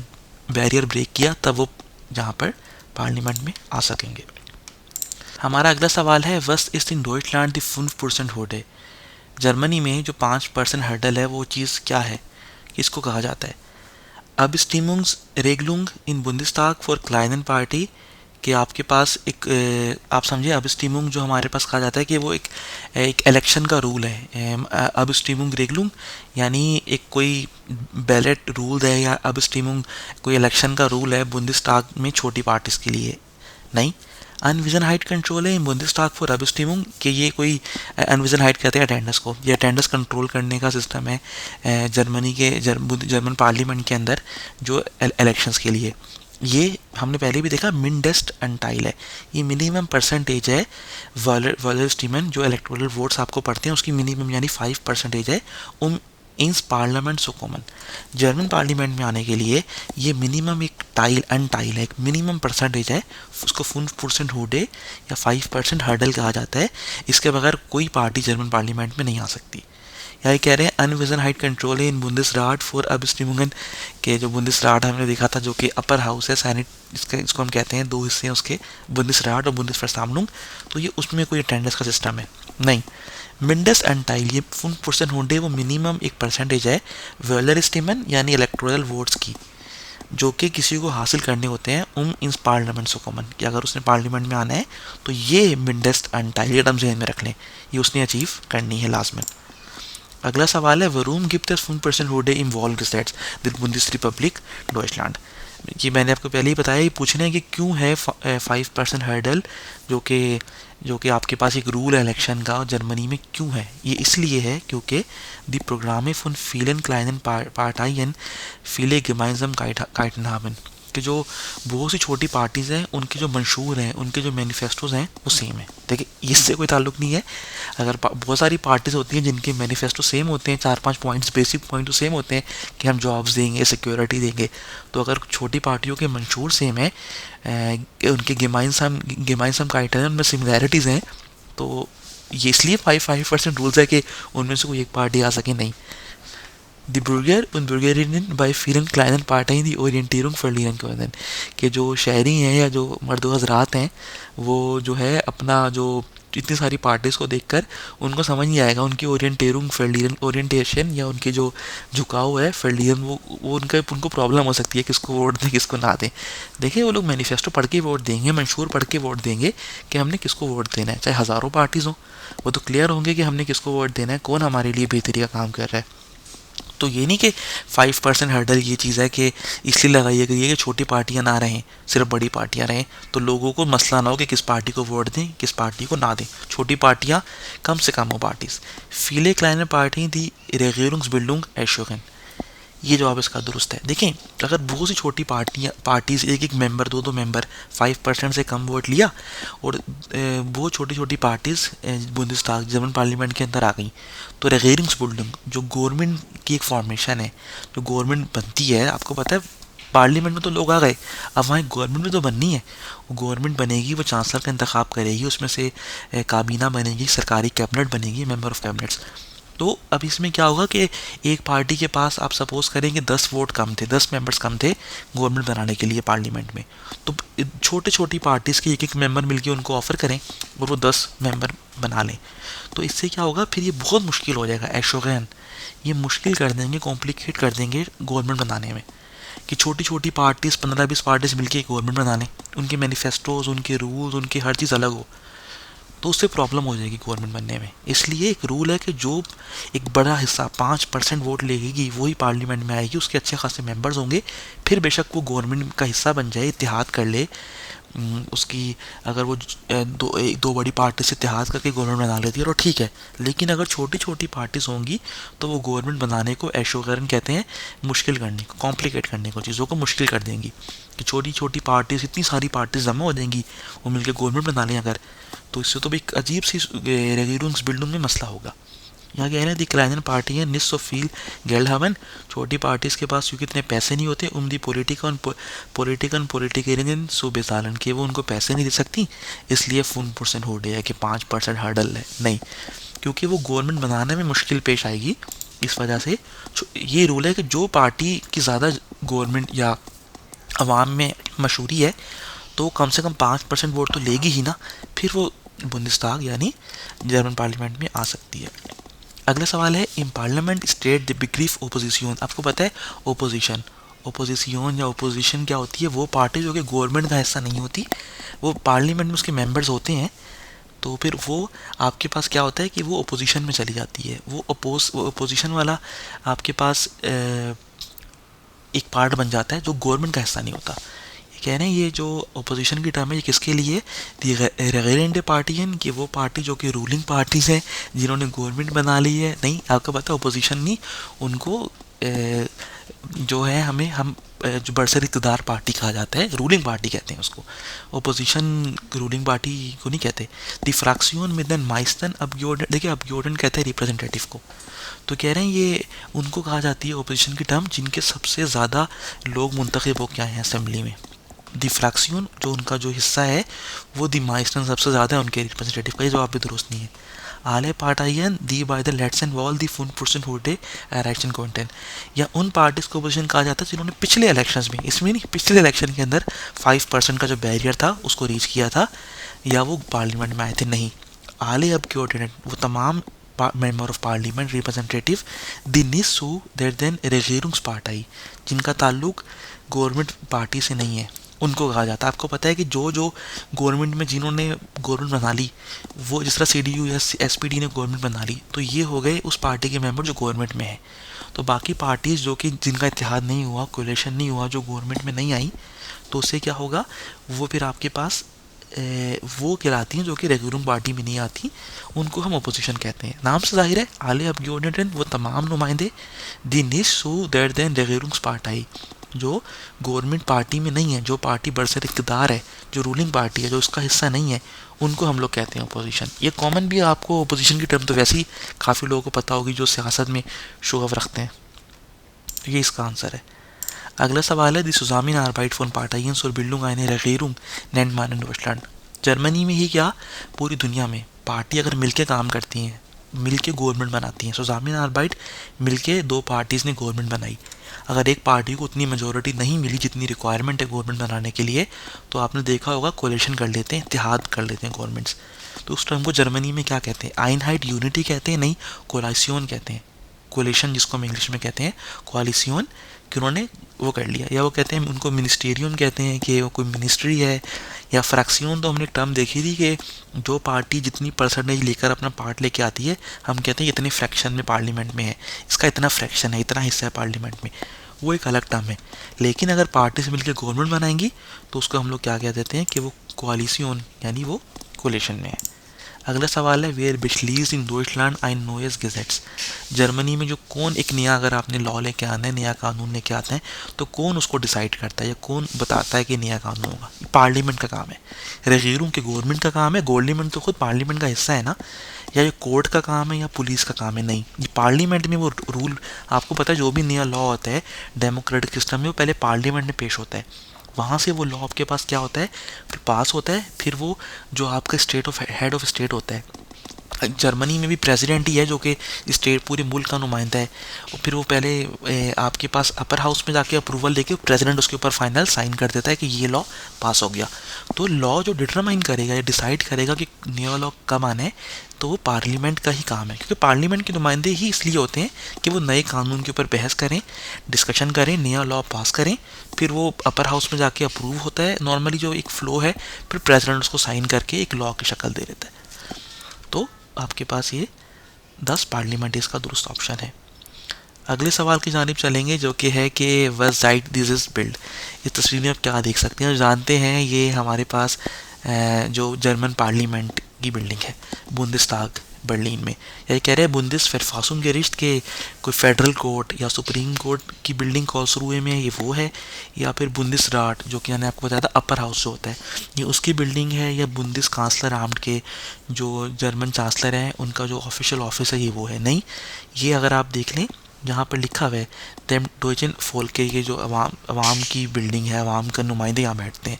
बैरियर ब्रेक किया तब वो जहाँ पर पार्लियामेंट में आ सकेंगे। हमारा अगला सवाल है वस इस इन डॉइचलैंड द 5% होटे, जर्मनी में जो 5% हर्डल है वो चीज़ क्या है, किसको कहा जाता है। अब स्टीमुंग्स रेगलुंग इन बुंदेस्ताग फॉर क्लाइनन पार्टी कि आपके पास एक आप समझिए अबस्टिमूंग जो हमारे पास कहा जाता है कि वो एक इलेक्शन का रूल है। अबस्टिमूंग रेगलुंग यानी एक कोई बैलेट रूल है, या अबस्टिमूंग कोई इलेक्शन का रूल है बुंदेस्टाग में छोटी पार्टीज के लिए नहीं। अनविजन कंट्रोल है इन बुंदेस्टाग फॉर अबस्टिमूंग कि ये कोई अनविजन कहते हैं अटेंडेंस को, ये अटेंडेंस कंट्रोल करने का सिस्टम है जर्मनी के जर्मन पार्लियामेंट के अंदर जो इलेक्शंस के लिए। ये हमने पहले भी देखा मिंडेस्ट अनटाइल है, ये मिनिमम परसेंटेज है वॉलर स्टीमन जो इलेक्टोरल वोट्स आपको पढ़ते हैं उसकी मिनिमम यानी 5% है इंस parliament so common. German parliament में आने के लिए ये मिनिमम एक अनटाइल है, एक मिनिमम परसेंटेज है, उसको 5% हुडे या 5% हर्डल कहा जाता है। इसके बगैर कोई पार्टी जर्मन पार्लियामेंट में नहीं आ सकती। यही कह रहे हैं अनविजन कंट्रोल है इन बुंदेसराट फॉर अबस्टिमूंगन के जो बुंदेसराट हमने देखा था जो कि अपर हाउस है सैनिट, इसको हम कहते हैं, दो हिस्से हैं उसके, बुंदेसराट और बुंदेसवर्सामनुंग। तो ये उसमें कोई अटेंडेंस का सिस्टम है नहीं। मिंडस एंटाइल ये 5% होंडे वो मिनिमम एक परसेंटेज है वेलर स्टीमन यानी इलेक्टोरल वोट्स की जो कि किसी को हासिल करने होते हैं इन पार्लियामेंट सो कॉमन कि अगर उसने पार्लियामेंट में आना है तो ये मिंडेस्ट एंटाइल ये टर्म जहन में रख लें, ये उसने अचीव करनी है लाजमन। अगला सवाल है वरूम गिप्ट 5% हुडे इम वॉल गेसेट्स द बुंदेसरिपब्लिक डॉइचलैंड। ये मैंने आपको पहले ही बताया, ये पूछना है कि क्यों है 5% हर्डल जो कि आपके पास एक रूल है इलेक्शन का और जर्मनी में क्यों है। ये इसलिए है क्योंकि दी प्रोग्रामे फुन फीलन क्लाइनन पार्टाइन फीले गेमाइजम काइटनहाबन कि जो बहुत सी छोटी पार्टीज़ हैं उनके जो मंशूर हैं, उनके जो मैनिफेस्टोज हैं वो सेम है। देखिए इससे कोई ताल्लुक नहीं है। अगर बहुत सारी पार्टीज़ होती हैं जिनके मैनिफेस्टो सेम होते हैं, 4-5 पॉइंट्स बेसिक पॉइंट तो सेम होते हैं कि हम जॉब्स देंगे, सिक्योरिटी देंगे, तो अगर छोटी पार्टियों के मंशूर सेम है, उनके गेमाइसम का आइटम उनमें सिमिलैरिटीज़ हैं, तो ये इसलिए 5% रूल्स है कि उनमें से कोई एक पार्टी आ सके नहीं। Die Bürger und Bürgerinnen bei vielen kleinen Parteien die Orientierung verlieren können कि जो शहरी हैं या जो मर्द हजरात हैं वो जो है अपना जो इतनी सारी पार्टीज़ को देखकर उनको समझ नहीं आएगा उनकी ओरिएंटेशन या उनकी जो झुकाव है फर्लियन वो उनको प्रॉब्लम हो सकती है किसको वोट दें किसको ना दें। देखिए वो लोग मैनिफेस्टो पढ़ के वोट देंगे, मंशूर पढ़ के वोट देंगे कि हमने किसको वोट देना है, चाहे हज़ारों पार्टीज़ हों, वो तो क्लियर होंगे कि हमने किसको वोट देना है, कौन हमारे लिए बेहतरी का काम कर रहा है। तो ये नहीं कि 5% हर्डल ये चीज़ है कि इसलिए लगाई गई है कि छोटी पार्टियां ना रहें, सिर्फ बड़ी पार्टियां रहें, तो लोगों को मसला ना हो कि किस पार्टी को वोट दें किस पार्टी को ना दें। छोटी पार्टियां कम से कम हो पार्टीज फीले क्लाइनर पार्टी दी रेगेरुंग्सबिल्डुंग एशोगन, ये जवाब इसका दुरुस्त है। देखें अगर बहुत सी छोटी पार्टीज़ एक मेंबर दो मेंबर 5% से कम वोट लिया और वो छोटी छोटी पार्टीज़ बुंदेस्टाग जर्मन पार्लियामेंट के अंदर आ गई, तो रेगेरिंग्सबिल्डिंग जो गवर्नमेंट की एक फॉर्मेशन है, जो गवर्नमेंट बनती है, आपको पता है पार्लियामेंट में तो लोग आ गए, अब वहाँ गवर्नमेंट भी तो बननी है। वो गवर्नमेंट बनेगी, वो चांसलर का इंतखाब करेगी, उसमें से काबीना बनेगी, सरकारी कैबिनेट बनेगी, मेंबर ऑफ कैबिनेट्स। तो अब इसमें क्या होगा कि एक पार्टी के पास आप सपोज करें कि 10 वोट कम थे, 10 मेंबर्स कम थे गवर्नमेंट बनाने के लिए पार्लियामेंट में, तो छोटे छोटी पार्टीज़ के एक मेंबर मिलके उनको ऑफर करें और वो 10 मेंबर बना लें। तो इससे क्या होगा फिर ये बहुत मुश्किल हो जाएगा, एशोगैन ये मुश्किल कर देंगे, कॉम्प्लिकेट कर देंगे गवर्नमेंट बनाने में कि छोटी छोटी पार्टीज़ 15-20 पार्टीज़ मिलके गवर्नमेंट बना लें, उनके मैनिफेस्टोज, उनके रूल्स, उनकी हर चीज़ अलग हो, तो उससे प्रॉब्लम हो जाएगी गवर्नमेंट बनने में। इसलिए एक रूल है कि जो एक बड़ा हिस्सा 5% वोट लेगी वही पार्लियामेंट में आएगी, उसके अच्छे खासे मेंबर्स होंगे, फिर बेशक वो गवर्नमेंट का हिस्सा बन जाए, इत्तेहाद कर ले उसकी, अगर वो दो बड़ी पार्टी से इत्तेहाद करके गवर्नमेंट बना लेती है तो ठीक है, लेकिन अगर छोटी छोटी पार्टीज होंगी तो वो गवर्नमेंट बनाने को एशोगरन कहते हैं, मुश्किल करने को, कॉम्प्लिकेट करने को, चीज़ों को मुश्किल कर देंगी कि छोटी छोटी पार्टीज, इतनी सारी पार्टीज जमा हो जाएंगी वो मिलकर गवर्नमेंट बना लें अगर, तो इससे तो भी एक अजीब सी रेगेरुंग्सबिल्डिंग में मसला होगा। यहाँ कह रहे हैं दी क्लाइनर पार्टी है निस ऑफ फील गेल्ड हवन, छोटी पार्टीज़ के पास क्योंकि इतने पैसे नहीं होते, दी पोलिटिकन सूबे सालन के वो उनको पैसे नहीं दे सकती, इसलिए 5% हो गया कि 5% हर्डल है नहीं, क्योंकि वो गवर्नमेंट बनाने में मुश्किल पेश आएगी। इस वजह से ये रूल है कि जो पार्टी की ज़्यादा गवर्नमेंट या अवाम में मशहूरी है तो कम से कम 5% वोट तो लेगी ही ना, फिर वो बुंदेस्ताग यानी जर्मन पार्लियामेंट में आ सकती है। अगला सवाल है इन पार्लियामेंट स्टेट द बिग्रीफ ओपोजिशन। आपको पता है ओपोजिशन, ओपोजिशन या ओपोजिशन क्या होती है? वो पार्टी जो कि गवर्नमेंट का हिस्सा नहीं होती, वो पार्लियामेंट में उसके मेंबर्स होते हैं, तो फिर वो आपके पास क्या होता है कि वो अपोजिशन में चली जाती है। वो अपोजिशन वाला आपके पास एक पार्ट बन जाता है जो गवर्नमेंट का हिस्सा नहीं होता। ये कह रहे हैं ये जो अपोजिशन की टर्म है ये किसके लिए? रेगुलेंट पार्टी है कि वो पार्टी जो कि रूलिंग पार्टीज है जिन्होंने गवर्नमेंट बना ली है। नहीं, आपको पता है अपोजिशन नहीं, उनको जो है हम जो बरसर इक़्तिदार पार्टी कहा जाता है, रूलिंग पार्टी कहते हैं उसको। ओपोजिशन रूलिंग पार्टी को नहीं कहते। दी फ्रैक्शन में देन माइस्तन अब्योर्डन, देखिए अब्योर्डन कहते हैं रिप्रेजेंटेटिव को। तो कह रहे हैं ये उनको कहा जाती है ओपोजिशन की टर्म जिनके सबसे ज़्यादा लोग मुंतखब हो क्या हैं असेंबली में। दी फ्रैक्शन जो उनका जो हिस्सा है वो दी माइस्तन सबसे ज़्यादा है उनके रिप्रेजेंटेटिव का। ये जवाब भी दुरुस्त नहीं है। आले पार्टाइयन दी बाय द लेट्स एंड वॉल दी फुन पर्सन हुडे इलेक्शन कंटेंट, या उन पार्टीज को पोजीशन कहा जाता है जिन्होंने पिछले इलेक्शंस में, इसमें नहीं, पिछले इलेक्शन के अंदर 5% का जो बैरियर था उसको रीच किया था या वो पार्लियामेंट में आए थे। नहीं, आले अब क्यों वो तमाम मेंबर ऑफ पार्लियामेंट रिप्रेजेंटेटिव दिनिस सू देर देन रेगेरुंग्स पार्टाई, जिनका ताल्लुक गवर्नमेंट पार्टी से नहीं है, उनको कहा जाता है। आपको पता है कि जो जो गवर्नमेंट में जिन्होंने गवर्नमेंट बना ली, वो जिस तरह CDU या SPD ने गवर्नमेंट बना ली, तो ये हो गए उस पार्टी के मेंबर जो गवर्नमेंट में है। तो बाकी पार्टीज जो कि जिनका इत्तेहाद नहीं हुआ, कोलिशन नहीं हुआ, जो गवर्नमेंट में नहीं आई, तो उससे क्या होगा, वो फिर आपके पास वो कहलाती हैं जो कि रेगुलर पार्टी में नहीं आती, उनको हम अपोजिशन कहते हैं। नाम से जाहिर है आले अब वो तमाम नुमाइंदे दिनिस सो देर देन रेगुलर पार्टी जो गवर्नमेंट पार्टी में नहीं है, जो पार्टी बरसर इक़्तिदार है, जो रूलिंग पार्टी है, जो उसका हिस्सा नहीं है, उनको हम लोग कहते हैं अपोजिशन। ये कॉमन भी है, आपको अपोजिशन की टर्म तो वैसे ही काफ़ी लोगों को पता होगी जो सियासत में शोहफ रखते हैं। तो ये इसका आंसर है। अगला सवाल है दी सुजामिन आर्बाइट फोन पार्टाइंस और बिल्डुंग आइने रगेरुम नैंड मान इन डॉइचलैंड। जर्मनी में ही क्या पूरी दुनिया में पार्टी अगर मिलके काम करती हैं, मिलके गवर्नमेंट बनाती हैं, सुजामिन आर्बाइट मिलके दो पार्टीज़ ने गवर्नमेंट बनाई। अगर एक पार्टी को उतनी मेजोरिटी नहीं मिली जितनी रिक्वायरमेंट है गवर्नमेंट बनाने के लिए, तो आपने देखा होगा कोलिशन कर लेते हैं, इत्तेहाद कर लेते हैं गवर्नमेंट्स। तो उस टर्म को जर्मनी में क्या कहते हैं? आइनहाइट यूनिटी कहते हैं, नहीं कोलाइसियोन कहते हैं। कोलिशन जिसको हम इंग्लिश में कहते हैं कोलिसियोन, कि उन्होंने वो कर लिया, या वो कहते हैं उनको मिनिस्टेरियम कहते हैं कि वो कोई मिनिस्ट्री है। या फ्रैक्शन तो हमने एक टर्म देखी थी कि जो पार्टी जितनी परसेंटेज लेकर अपना पार्ट लेके आती है, हम कहते हैं इतने फ्रैक्शन में पार्लियामेंट में है, इसका इतना फ्रैक्शन है, इतना हिस्सा है पार्लियामेंट में, वो एक अलग टर्म है। लेकिन अगर पार्टी से मिलकर गवर्नमेंट बनाएंगी तो उसको हम लोग क्या कह देते हैं कि वो कोलिशन, यानी वो कोलिशन में है। अगला सवाल है वेयर बिशलीज इन डॉइचलैंड ein neues गेजेट्स। जर्मनी में जो कौन एक नया, अगर आपने लॉ लेके आना है, नया कानून लेके आता है, तो कौन उसको डिसाइड करता है या कौन बताता है कि नया कानून होगा? पार्लियामेंट का काम है। रेगेरुम के गवर्नमेंट का काम है, गवर्नमेंट तो खुद पार्लियामेंट का हिस्सा है ना। या ये कोर्ट का काम है या पुलिस का काम है? नहीं, ये पार्लियामेंट में वो रूल, आपको पता है जो भी नया लॉ होता है डेमोक्रेटिक सिस्टम में, वो पहले पार्लियामेंट में पेश होता है। वहाँ से वो लॉ आपके पास क्या होता है, फिर पास होता है, फिर वो जो आपका state of head of state होता है, जर्मनी में भी प्रेसिडेंट ही है जो कि स्टेट पूरे मुल्क का नुमाइंदा है, और फिर वो पहले आपके पास अपर हाउस में जाके अप्रूवल लेके प्रेसिडेंट उसके ऊपर फाइनल साइन कर देता है कि ये लॉ पास हो गया। तो लॉ जो डिटरमाइन करेगा या डिसाइड करेगा कि नया लॉ कब आना है, तो वो पार्लियामेंट का ही काम है, क्योंकि पार्लियामेंट के नुमाइंदे ही इसलिए होते हैं कि वो नए कानून के ऊपर बहस करें, डिस्कशन करें, नया लॉ पास करें, फिर वो अपर हाउस में जाके अप्रूव होता है, नॉर्मली जो एक फ़्लो है, फिर प्रेसिडेंट उसको साइन करके एक लॉ की शक्ल दे देता है। तो आपके पास ये 10 पार्लियामेंट इसका दुरुस्त ऑप्शन है। अगले सवाल की जानिब चलेंगे जो कि है कि वस साइड दिस इज बिल्ड। इस तस्वीर में आप क्या देख सकते हैं, जानते हैं ये हमारे पास जो जर्मन पार्लियामेंट की बिल्डिंग है बुंदेस्ताग बर्लिन में। यही कह रहे हैं बुंदिस verfassungsgericht के कोई फेडरल कोर्ट या सुप्रीम कोर्ट की बिल्डिंग कॉल्सरूए में ये वो है, या फिर बुंदिसराट जो कि मैंने आपको बताया था अपर हाउस जो होता है, ये उसकी बिल्डिंग है, या बुंदिस कांसलर आम्ट के जो जर्मन चांसलर हैं उनका जो ऑफिशियल ऑफिस है ये वो है। नहीं, ये अगर आप देख लें जहाँ पर लिखा हुआ है देम डोइचन फोल के, ये जो अवाम की बिल्डिंग है, अवाम का नुमाइंदे यहाँ बैठते हैं।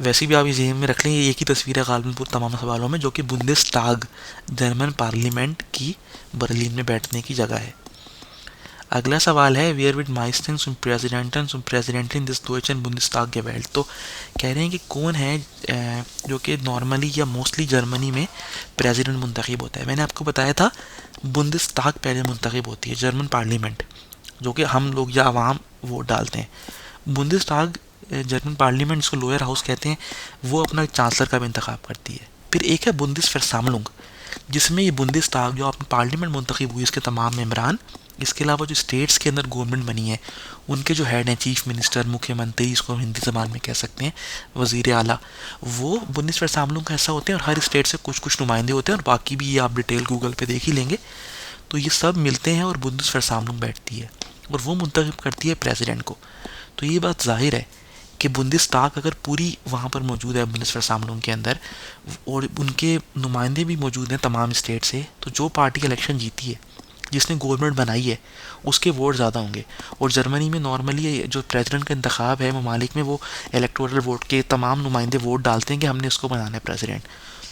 वैसे भी आप ये ज़हन में रख लें, ये एक ही तस्वीर है गालिबन तमाम सवालों में, जो कि बुंदेस्ताग जर्मन पार्लियामेंट की बर्लिन में बैठने की जगह है। अगला सवाल है वेयर विद माइस्टन सुम प्रेसिडेंट इन दिस डॉइचन बुंदेस्ताग gewählt। तो कह रहे हैं कि कौन है जो कि नॉर्मली या मोस्टली जर्मनी में प्रेसिडेंट मुंतखब होता है। मैंने आपको बताया था बुंदेस्ताग पहले मुंतखब होती है, जर्मन पार्लियामेंट जो कि हम लोग या आवाम वोट डालते हैं। बुंदेस्टाग जर्मन पार्लियामेंट, जिसको लोअर हाउस कहते हैं, वो अपना चांसलर का भी इंतखाब करती है। फिर एक है बुंदेसवर्सामलुंग, जिसमें ये बुंदेस्टाग जो अपनी पार्लियामेंट मुंतखब हुई, इसके तमाम मेम्बरान, इसके अलावा जो स्टेट्स के अंदर गवर्नमेंट बनी है उनके जो हेड हैं, चीफ मिनिस्टर, मुख्यमंत्री, इसको हम हिंदी ज़बान में कह सकते हैं वज़ीर आला, वो बुंदेसवर्सामलुंग का हिस्सा होते हैं। और हर स्टेट से कुछ कुछ नुमाइंदे होते हैं, और बाकी भी ये आप डिटेल गूगल पे देख ही लेंगे। तो ये सब मिलते हैं और बुंदेसवर्सामलुंग बैठती है और वो मुंतखब करती है प्रेसिडेंट को। तो ये बात जाहिर है कि बुंदेस्टाग अगर पूरी वहाँ पर मौजूद है बुंदेसवर्सामलुंग के अंदर, और उनके नुमाइंदे भी मौजूद हैं तमाम स्टेट से, तो जो पार्टी इलेक्शन जीती है, जिसने गवर्नमेंट बनाई है, उसके वोट ज़्यादा होंगे। और जर्मनी में नॉर्मली जो प्रेसिडेंट का इंतखाब है ममालिक में, वो इलेक्टोरल वोट के तमाम नुमाइंदे वोट डालते हैं कि हमने इसको बनाना है प्रेसिडेंट।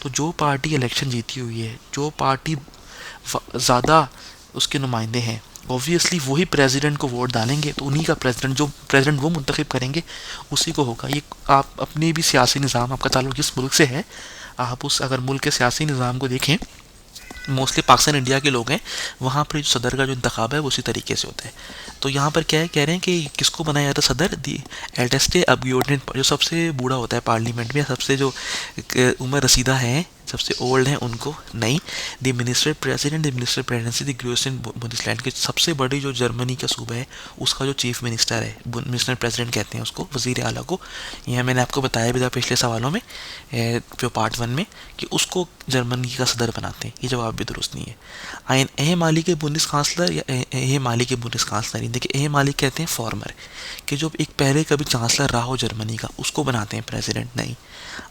तो जो पार्टी इलेक्शन जीती हुई है, जो पार्टी ज़्यादा उसके नुमाइंदे हैं, ऑब्वियसली वही प्रेसिडेंट को वोट डालेंगे। तो उन्हीं का प्रेसिडेंट, जो प्रेसिडेंट वो मुंतखब करेंगे, उसी को होगा। ये आप अपने भी सियासी निज़ाम, आपका ताल्लुक जिस मुल्क से है, आप उस अगर मुल्क के सियासी निज़ाम को देखें, मोस्टली पाकिस्तान इंडिया के लोग हैं, वहाँ पर सदर का जो इंतखाब है वो उसी तरीके से होता है। तो यहाँ पर क्या है, कह रहे हैं कि किसको बनाया जाता है सदर, दी एल्डेस्ट अबयोर्डिनेट, जो सबसे बूढ़ा होता है पार्लियामेंट में, सबसे जो उम्र रसीदा है, सबसे ओल्ड हैं, उनको नहीं। The minister president, the minister presidency, the greatest Bundesland के सबसे बड़ी जो जर्मनी का सूबा है, उसका जो चीफ मिनिस्टर है, मिनिस्टर प्रेसिडेंट कहते हैं उसको, वज़ीर आला को। यह मैंने आपको बताया भी था पिछले सवालों में, जो पार्ट 1 में, कि उसको जर्मनी का सदर बनाते हैं। ये जवाब भी दुरुस्त नहीं है। आइन ehemalige बुंदेसकांसलर या ehemalige बुंदेसकांसलर, देखिए ehemalige कहते हैं फॉर्मर, कि जो एक पहले कभी चांसलर रहा हो जर्मनी का, उसको बनाते हैं प्रेसिडेंट, नहीं।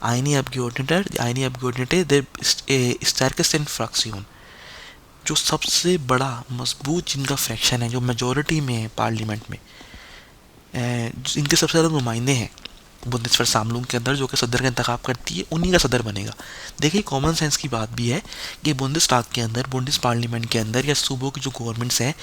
आइनी अबगेordneter दे स्टैर्केस्ट इन फ्रैक्शन, जो सबसे बड़ा मजबूत जिनका फ्रैक्शन है, जो मेजॉरिटी में है पार्लियामेंट में, इनके सबसे ज़्यादा नुमाइंदे हैं बुंदेसवर्सामलुंग के अंदर, जो कि सदर का इंतखाब करती है, उन्हीं का सदर बनेगा। देखिए कॉमन सेंस की बात भी है कि बुंदेस्टाग के अंदर, बुंदेस पार्लियामेंट के अंदर, या सूबों की जो गवर्नमेंट्स हैं,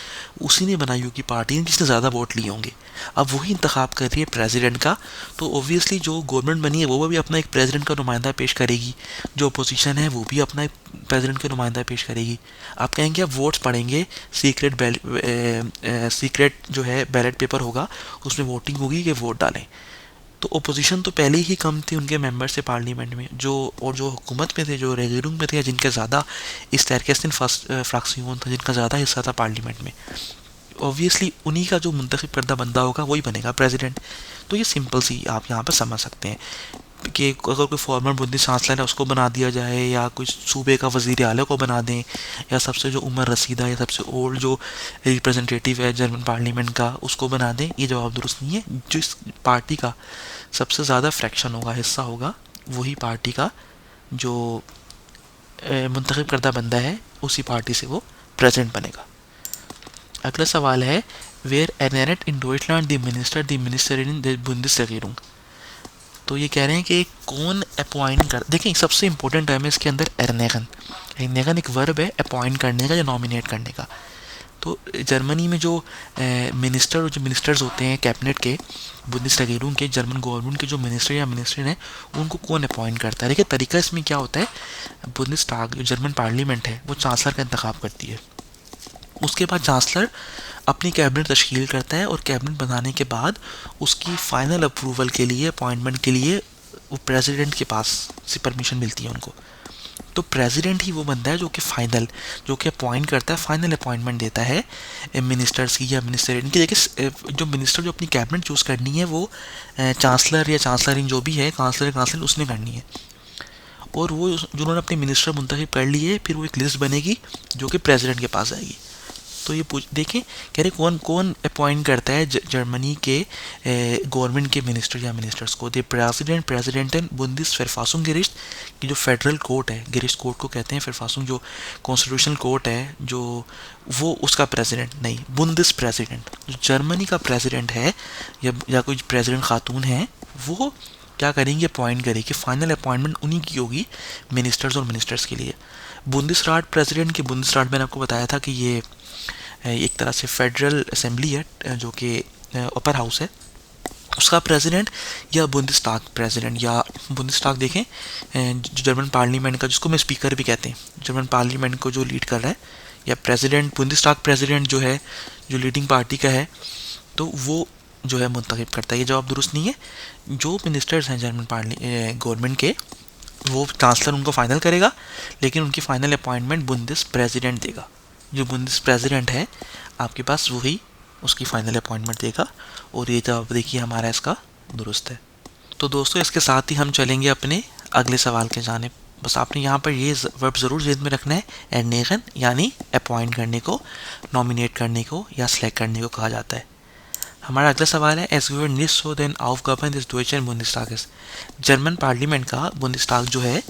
उसी ने बनाई होगी पार्टी जिसने ज़्यादा वोट लिए होंगे। अब वही इंतखाब कर रही है प्रेसिडेंट का, तो ओबियसली जो गवर्नमेंट बनी है वो भी अपना एक प्रेसिडेंट का नुमाइंदा पेश करेगी, जो अपोजिशन है वो भी अपना एक प्रेसिडेंट का नुमाइंदा पेश करेगी। आप कहेंगे अब वोट्स पड़ेंगे, सीक्रेट जो है बैलेट पेपर होगा, उसमें वोटिंग होगी कि वोट डालें। तो ओपोजिशन तो पहले ही कम थी उनके मेंबर से पार्लियामेंट में, जो हुकूमत में थे, जो रेगेरुंग में थे, जिनका ज़्यादा स्टैर्केस्ट फ्रैक्शन था, जिनका ज़्यादा हिस्सा था पार्लियामेंट में, ऑब्वियसली उन्हीं का जो मुंतखब करदा बंदा होगा वही बनेगा प्रेसिडेंट। तो ये सिंपल सी आप यहाँ पर समझ सकते हैं कि अगर कोई फॉर्मर बुंदी चांसलर है उसको बना दिया जाए, या कोई सूबे का वज़ीर आला को बना दें, या सबसे जो उम्र रसीदा या सबसे ओल्ड जो रिप्रेजेंटेटिव है जर्मन पार्लियामेंट का, उसको बना दें, ये जवाब दुरुस्त नहीं है। जिस पार्टी का सबसे ज़्यादा फ्रैक्शन होगा, हिस्सा होगा, वही पार्टी का जो मुंतखब करदा बंदा है, उसी पार्टी से वो प्रेसिडेंट बनेगा। अगला सवाल है, वेयर एनेरेट इन डॉइटलैंड द मिनिस्टर इन द बुंदेसरेगेरुंग। तो ये कह रहे हैं कि कौन अपॉइंट कर, देखिए सबसे इंपॉर्टेंट टर्म है इसके अंदर एर्नेगन। एर्नेगन एक वर्ब है अपॉइंट करने का या नॉमिनेट करने का। तो जर्मनी में जो मिनिस्टर्स होते हैं कैबिनेट के, बुंदेसरेगेरुंग के, जर्मन गवर्नमेंट के जो मिनिस्टर या मिनिस्टर हैं, उनको कौन अपॉइंट करता है। देखिए तरीका इसमें क्या होता है, बुंदेस्टाग जो जर्मन पार्लियामेंट है वो चांसलर का इंतखाब करती है, उसके बाद चांसलर अपनी कैबिनेट तश्कील करता है, और कैबिनेट बनाने के बाद उसकी फाइनल अप्रूवल के लिए, अपॉइंटमेंट के लिए, वो प्रेसिडेंट के पास से परमिशन मिलती है उनको। तो प्रेसिडेंट ही वो बंदा है जो कि फाइनल, जो कि अपॉइंट करता है, फाइनल अपॉइंटमेंट देता है मिनिस्टर्स की या मिनिस्टर की। देखिए जो मिनिस्टर जो अपनी कैबिनेट चूज़ करनी है वो चांसलर या चांसलरिंग जो भी है, काउंसलर उसने करनी है, और वो जिन्होंने अपने मिनिस्टर मुंतखब कर लिए, फिर वो एक लिस्ट बनेगी जो कि प्रेसिडेंट के पास आएगी। तो ये देखें, कह रहे कौन कौन अपॉइंट करता है जर्मनी के गवर्नमेंट के मिनिस्टर या मिनिस्टर्स को। दे प्रेसिडेंट एंड बुंदेसवर्फासुंग गेरिश्ट की जो फेडरल कोर्ट है, गेरिश्ट कोर्ट को कहते हैं, फेरफासुंग जो कॉन्स्टिट्यूशनल कोर्ट है, जो वो उसका प्रेसिडेंट नहीं, बुंदेस प्रेसिडेंट जो जर्मनी का प्रेसिडेंट है, या कोई प्रेसिडेंट खातून है, वो क्या करेंगे, अपॉइंट करेगी। फाइनल अपॉइंटमेंट उन्हीं की होगी मिनिस्टर्स और मिनिस्टर्स के लिए। बुंदेसराट प्रेसिडेंट की, बुंदेसराट मैंने आपको बताया था कि ये एक तरह से फेडरल असेंबली है जो कि अपर हाउस है, उसका प्रेसिडेंट, या बुंदेस्टाग प्रेसिडेंट, या बुंदेस्टाग देखें जो जर्मन पार्लियामेंट का, जिसको मैं स्पीकर भी कहते हैं, जर्मन पार्लियामेंट को जो लीड कर रहा है, या प्रेसिडेंट बुंदेस्टाग प्रेसिडेंट जो है, जो लीडिंग पार्टी का है, तो वो जो है मुंतखब करता है। ये जवाब दुरुस्त नहीं है। जो मिनिस्टर्स हैं जर्मन गवर्नमेंट के, वो चांसलर उनको फाइनल करेगा, लेकिन उनकी फाइनल अपॉइंटमेंट बुंदेस प्रेसिडेंट देगा। जो बुंदेस प्रेसिडेंट है आपके पास, वही उसकी फाइनल अपॉइंटमेंट देगा। और ये जवाब देखिए हमारा इसका दुरुस्त है। तो दोस्तों इसके साथ ही हम चलेंगे अपने अगले सवाल के जानिब। बस आपने यहाँ पर ये वर्ब ज़रूर जेहन में रखना है, एर्नेगन यानी अपॉइंट करने को, नॉमिनेट करने को या सेलेक्ट करने को कहा जाता है। हमारा अगला सवाल है, एस गिवन निस so then aufgaben des deutschen Bundestages। German parliament का बुंदेस्टाग जो है,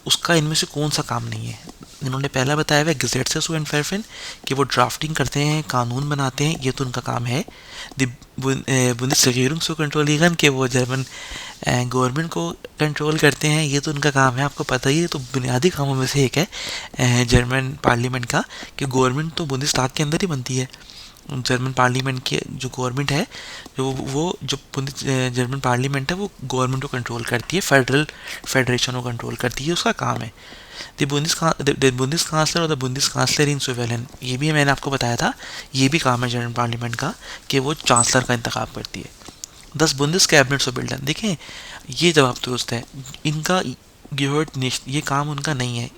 उसका इनमें से कौन सा काम नहीं है? इन्होंने पहला बताया हुआ गेजेट्स सो एंटwerfen कि वो ड्राफ्टिंग करते हैं, कानून बनाते हैं, ये तो उनका काम है। द बुंदेसregierung zu kontrollieren कि वो जर्मन गवर्नमेंट को कंट्रोल करते हैं, ये तो उनका काम है। आपको पता ही है, तो बुनियादी कामों में से एक है जर्मन पार्लियामेंट का कि गवर्नमेंट तो बुंदेस्टाग के अंदर ही बनती है। जर्मन पार्लियामेंट की जो गवर्नमेंट है, जो जर्मन पार्लियामेंट है, वो गवर्नमेंट को कंट्रोल करती है, फेडरेशन को कंट्रोल करती है, उसका काम है। द बुंदेसकांसलर और द बुंदेसकांसलर इन सुवेलन, ये भी मैंने आपको बताया था, ये भी काम है जर्मन पार्लियामेंट का कि वो चांसलर का इंतखाब करती है। 10 बुंदेस कैबिनेट सो बिल्डन, देखें ये जवाब दुरुस्त है। इनका गिहर्ट निश्ट, ये काम उनका नहीं है।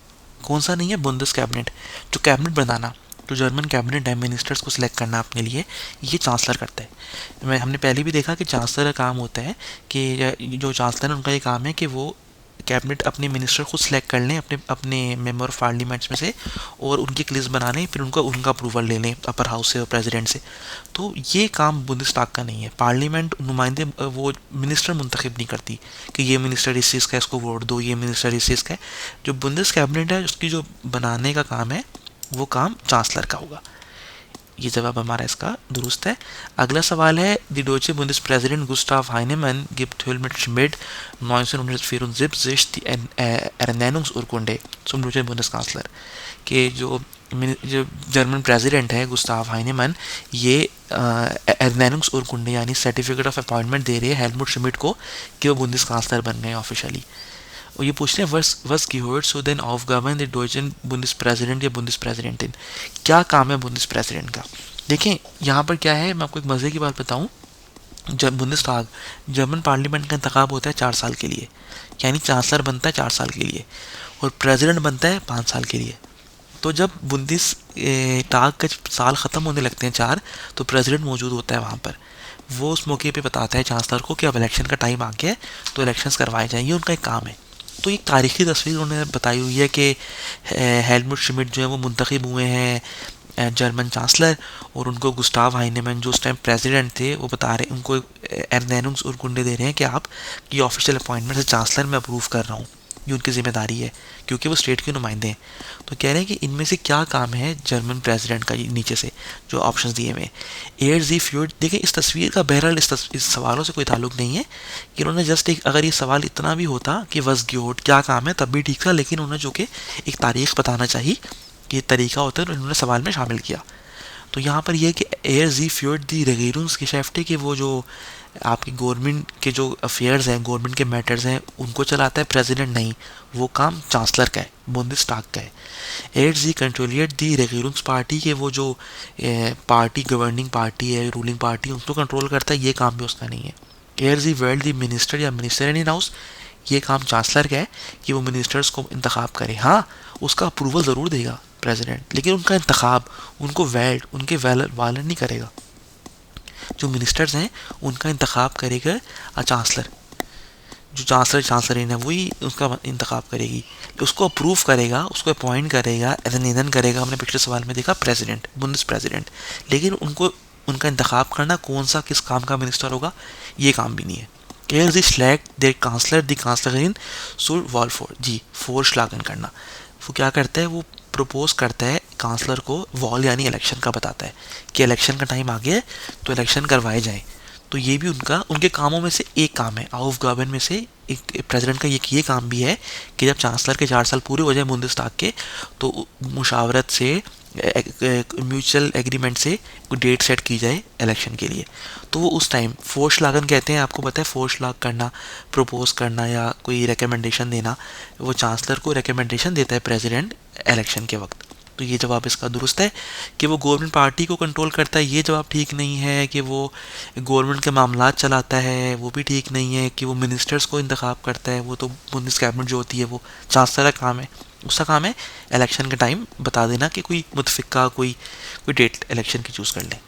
कौन सा नहीं है? बुंदेस कैबिनेट, जो कैबिनेट बनाना, जो जर्मन कैबिनेट है, मिनिस्टर्स को सिलेक्ट करना अपने लिए, ये चांसलर करता है। हमने पहले भी देखा कि चांसलर का काम होता है कि जो चांसलर है उनका ये काम है कि वो कैबिनेट अपने मिनिस्टर खुद सिलेक्ट कर लें अपने मेंबर ऑफ पार्लियामेंट्स में से, और उनकी एक लिस्ट बना लें, फिर उनका अप्रूवल ले लें अपर हाउस से और प्रेसिडेंट से। तो ये काम बुंदेस्टाग का नहीं है। पार्लियामेंट नुमाइंदे वो मिनिस्टर मुंतखब नहीं करती कि ये मिनिस्टर इस चीज़ का, इसको वोट दो, ये मिनिस्टर इस चीज़ का है। जो बुंदेस कैबिनेट है, उसकी जो बनाने का काम है, वो काम चांसलर का होगा। ये जवाब हमारा इसका दुरुस्त है। अगला सवाल है, द डोचे बुंदेस president Gustav Heinemann gibt Helmut Schmidt 1974 die Ernennungsurkunde zum deutschen Bundeskanzler कि जो जर्मन प्रेसिडेंट है गुस्ताव हाइनेमैन, ये Ernennungsurkunde यानी सर्टिफिकेट ऑफ अपॉइंटमेंट दे रहे हैं हेलमुट श्मिट को कि वो बुंदेस कांसलर बन गए ऑफिशियली। और ये पूछते हैं was gehört so den Aufgaben der deutschen Bundespräsident या बुंदेसप्रेसिडेंटिन, क्या काम है बुंदेस प्रेसिडेंट का? देखें यहाँ पर क्या है, मैं आपको एक मज़े की बात बताऊँ। जब बुंदेस्टाग जर्मन पार्लियामेंट का इंतखाब होता है 4 साल के लिए, यानी चांसलर बनता है 4 साल के लिए, और प्रेसिडेंट बनता है 5 साल के लिए। तो जब बुंदेस्टाग का साल ख़त्म होने लगते हैं 4, तो प्रेसिडेंट मौजूद होता है वहाँ पर। वो उस मौके पे बताता है चांसलर को कि अब इलेक्शन का टाइम आ गया है, तो इलेक्शंस करवाए जाएंगे, उनका एक काम है। तो एक तारीखी तस्वीर उन्होंने बताई हुई है कि हेलमुट श्मिट जो है वो मुंतखब हुए हैं जर्मन चांसलर, और उनको गुस्ताव हाइनेमैन जो उस टाइम प्रेसिडेंट थे, वो बता रहे, उनको एर्नेनुंग्सुरकुंडे दे रहे हैं कि आप की ऑफिशियल अपॉइंटमेंट से चांसलर मैं अप्रूव कर रहा हूँ, ये उनकी जिम्मेदारी है क्योंकि वो स्टेट के नुमाइंदे हैं। तो कह रहे हैं कि इनमें से क्या काम है जर्मन प्रेसिडेंट का, नीचे से जो ऑप्शंस दिए हुए एयर जी फ्यूड। देखिए इस तस्वीर का बहरहाल इस सवालों से कोई ताल्लुक नहीं है कि उन्होंने जस्ट एक, अगर ये सवाल इतना भी होता कि वस ग्योट क्या काम है, तब भी ठीक था, लेकिन उन्होंने जो कि एक तारीख बताना चाहिए कि तरीका होता है, तो इन्होंने सवाल में शामिल किया। तो यहाँ पर यह कि एयर जी फ्यूड दी रेगेरूंस की शेफ्टे कि वो जो आपकी गवर्नमेंट के जो अफेयर्स हैं, गवर्नमेंट के मैटर्स हैं, उनको चलाता है प्रेसिडेंट नहीं, वो काम चांसलर का है, बुंदेस्टाग का है। एयर जी कंट्रोलिएट दी रेगेरूंस पार्टी के वो जो पार्टी गवर्निंग पार्टी है, रूलिंग पार्टी, उनको कंट्रोल करता है, ये काम भी उसका नहीं है। एयर जी वर्ल्ड दी मिनिस्टर या मिनिस्टर इन हाउस, ये काम चांसलर का है कि वो मिनिस्टर्स को इंतखाब करे। हाँ, उसका अप्रूवल ज़रूर देगा प्रेसिडेंट, लेकिन उनका इंतखाब, उनको उनके वालन नहीं करेगा। जो मिनिस्टर्स हैं उनका इंतखाब करेगा चांसलर, जो चांसलरिन है वही उसका इंतखाब करेगी, उसको अप्रूव करेगा, उसको अपॉइंट करेगा, निधन करेगा, हमने पिछले सवाल में देखा प्रेसिडेंट, बुंदेस प्रेसिडेंट। लेकिन उनका इंतखाब करना कौन सा किस काम का मिनिस्टर होगा, ये काम भी नहीं है। एयर दी स्लैग देर कांसलर दी कांसलरिन सुर वॉल फोर, जी फोर श्लागन करना, वो क्या करता है, वो प्रपोज करता है कांसलर को, वॉल यानी इलेक्शन का बताता है कि इलेक्शन का टाइम आ गया है तो इलेक्शन करवाए जाएं। तो ये भी उनके कामों में से एक काम है, aufgaben में से एक प्रेसिडेंट का ये काम भी है कि जब चांसलर के 4 साल पूरे हो जाए बुंदेस्टाग के, तो मुशावरत से, म्यूचुअल एग्रीमेंट से डेट सेट की जाए इलेक्शन के लिए। तो वो उस टाइम फोर्शलागन कहते हैं, आपको पता है फोर्शलाग करना, प्रपोज करना या कोई रिकमेंडेशन देना, वो चांसलर को रिकमेंडेशन देता है प्रेसिडेंट इलेक्शन के वक्त। तो ये जवाब इसका दुरुस्त है। कि वो गवर्नमेंट पार्टी को कंट्रोल करता है, ये जवाब ठीक नहीं है। कि वो गवर्नमेंट के मामलात चलाता है, वो भी ठीक नहीं है। कि वो मिनिस्टर्स को इंतखाब करता है, वो तो बुंदिस कैबिनेट जो होती है वो चांसलर का काम है, उसका काम है इलेक्शन के टाइम बता देना कि कोई मुतफिका कोई कोई डेट इलेक्शन की चूज़ कर ले।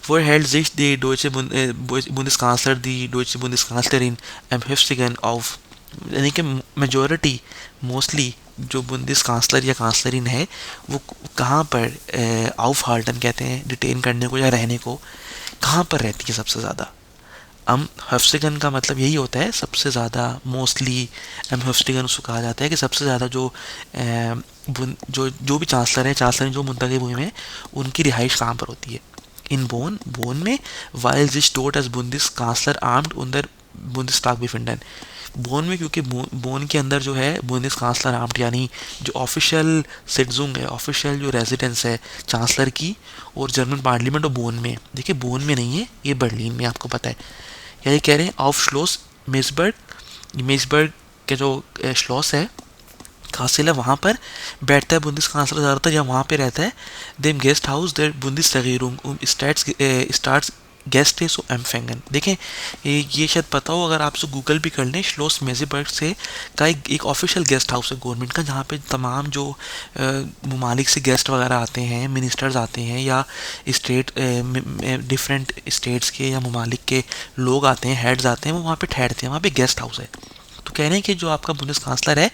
Woher hält sich die deutsche Bundeskanzler, die deutsche Bundeskanzlerin am heftigen auf? यानी कि मेजोरिटी मोस्टली जो बुंदिस कांसलर या कांसलरिन है वो कहाँ पर आउफ हाल्टन कहते हैं डिटेन करने को या रहने को, कहाँ पर रहती है सबसे ज़्यादा। अम हफ्सिगन का मतलब यही होता है सबसे ज़्यादा, मोस्टली एम हफ्सिगन उसको कहा जाता है कि सबसे ज़्यादा जो भी चांसलर है, चांसलर जो मुंतखब हुए हैं उनकी रिहाइश कहाँ पर होती है। इन बोन में वाइल जिस डोट एज बुंदिस कांसलर आर्म्ड उंदर बुंदिस्ताग बिफिंडन। बोन में क्योंकि बोन के अंदर जो है बुंदिस कांसलर आर्म्ड यानी जो ऑफिशियल सिटीजन है, ऑफिशियल जो रेजिडेंस है चांसलर की और जर्मन पार्लियामेंट और बोन में, देखिए बोन में नहीं है, ये बर्लिन में, आपको पता है। यही कह रहे हैं ऑफ श्लोस मेजबर्ग, मेजबर्ग के जो श्लोस है कासिल है वहाँ पर बैठता है बुंदिस कांसलर ज़्यादातर, या वहाँ पे रहता है। देम गेस्ट हाउस देर बुंदिस तगीरुम स्टार्ट्स गेस्ट है सो एम्फेंगन। देखें ये शायद पता हो, अगर आप उसको गूगल भी कर लें, श्लोस मेजेबर्ग से का एक ऑफिशियल गेस्ट हाउस है गवर्नमेंट का, जहाँ पे तमाम जो ममालिक से गेस्ट वगैरह आते हैं, मिनिस्टर्स आते हैं या स्टेट डिफरेंट स्टेट्स के या ममालिक के लोग आते हैं, हेड्स आते हैं, वो वहाँ पे ठहरते हैं, वहाँ पे गेस्ट हाउस है। तो कह रहे हैं कि जो आपका बुंदेस कांसलर है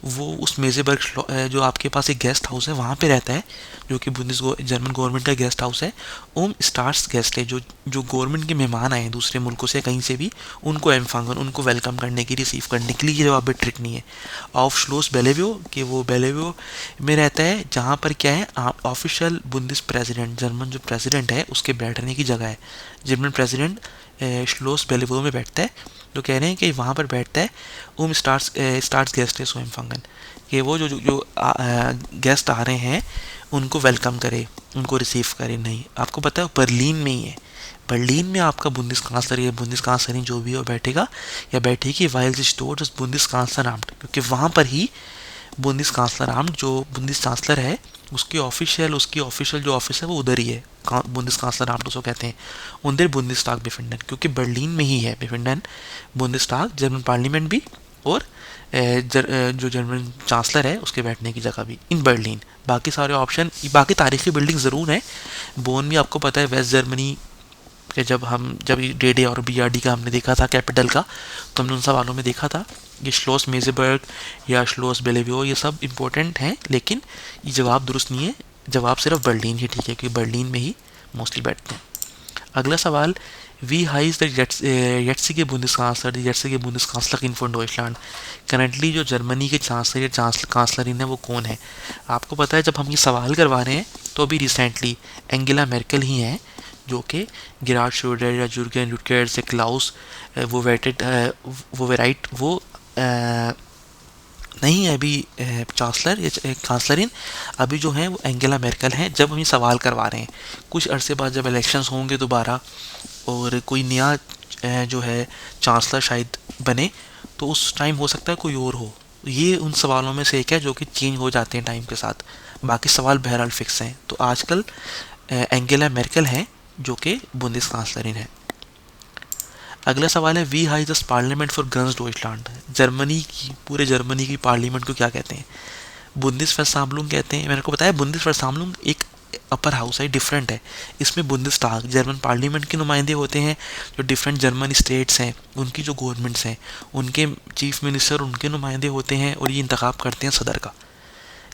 वो उस मेजेबर्ग जो आपके पास एक गेस्ट हाउस है वहाँ पे रहता है, जो कि बुंदेस जर्मन गवर्नमेंट का गेस्ट हाउस है। ओम स्टार्स गेस्ट है, जो गवर्नमेंट के मेहमान आए हैं दूसरे मुल्कों से कहीं से भी, उनको एम्फांगन, उनको वेलकम करने की, रिसीव करने के लिए, ये जवाब भी ट्रिक नहीं है। ऑफ श्लोस बेलेवियो, कि वो बेलेवियो में रहता है जहाँ पर क्या है ऑफिशियल बुंदेस प्रेसिडेंट, जर्मन जो प्रेसिडेंट है उसके बैठने की जगह है। जर्मन प्रेसिडेंट श्लोस बेलेवियो में बैठता है। तो कह रहे हैं कि वहाँ पर बैठता है उम स्टार्ट्स गेस्ट है सो एम्फांगन, कि वो जो गेस्ट आ रहे हैं उनको वेलकम करे, उनको रिसीव करे। नहीं, आपको पता है बर्लिन में ही है, बर्लिन में आपका बुंदिस कांसलर या बुंदिस कांसलरिन जो भी हो बैठेगा या बैठेगी वाइल स्टोर बुंदिस कांसलर आर्म्ड, क्योंकि वहाँ पर ही बुंदिस कांसलर आर्म्ड जो बुंदिस चांसलर है उसकी ऑफिशियल जो ऑफिस है वो उधर ही है, बुंदिस कांसलर आर्म्ड उसको कहते हैं। उधर बुंदिस्ताग बिफिंडन, क्योंकि बर्लिन में ही है बिफिंडन बुंदिस्ताग, जर्मन पार्लियामेंट भी और जो जर्मन चांसलर है उसके बैठने की जगह भी इन बर्लिन। बाकी सारे ऑप्शन, बाकी तारीखी बिल्डिंग ज़रूर है। बोन भी आपको पता है वेस्ट जर्मनी के, जब डे और BRD का हमने देखा था कैपिटल का, तो हमने उन सवालों में देखा था ये श्लोस मेजेबर्ग या श्लोस बेलेवियो ये सब इंपॉर्टेंट हैं, लेकिन ये जवाब दुरुस्त नहीं है। जवाब सिर्फ बर्लिन ही ठीक है, क्योंकि बर्लिन में ही मोस्टली बैठते हैं। अगला सवाल, वी हाइज द जेट्सिगे बुंदेसकांसलर, द जेट्सिगे बुंदेसकांसलर इन फॉर डॉइचलैंड। करंटली जो जर्मनी के चांसलर या कांसलरिन है वो कौन है। आपको पता है जब हम ये सवाल करवा रहे हैं तो अभी रिसेंटली एंगेला मेर्केल ही हैं, जो कि गिरार्ड श्रोडर या जुर्गेन रुटकेर से क्लाउस वो वेराइट वो नहीं है अभी चांसलर या कांसलरिन, अभी जो हैं वो एंगेला मेर्केल हैं। जब हम ये सवाल करवा रहे हैं, कुछ अरसे बाद जब इलेक्शंस होंगे दोबारा और कोई नया जो है चांसलर शायद बने, तो उस टाइम हो सकता है कोई और हो। ये उन सवालों में से एक है जो कि चेंज हो जाते हैं टाइम के साथ, बाकी सवाल बहरहाल फिक्स हैं। तो आजकल एंगेला मेर्केल हैं जो कि बुंदेस कांसलरिन है। अगला सवाल है, वी हाइज दस पार्लियामेंट फॉर गन्स डॉइचलैंड। पूरे जर्मनी की पार्लियामेंट को क्या कहते हैं। बुंदेसवर्सामलुंग कहते हैं। मैंने को बताया बुंदेसवर्सामलुंग एक अपर हाउस है, डिफरेंट है। इसमें बुंदेसटाग जर्मन पार्लियामेंट के नुमाइंदे होते हैं, जो डिफरेंट जर्मन स्टेट्स हैं उनकी जो गवर्नमेंट्स हैं उनके चीफ मिनिस्टर उनके नुमाइंदे होते हैं और ये इंतखाब करते हैं सदर का।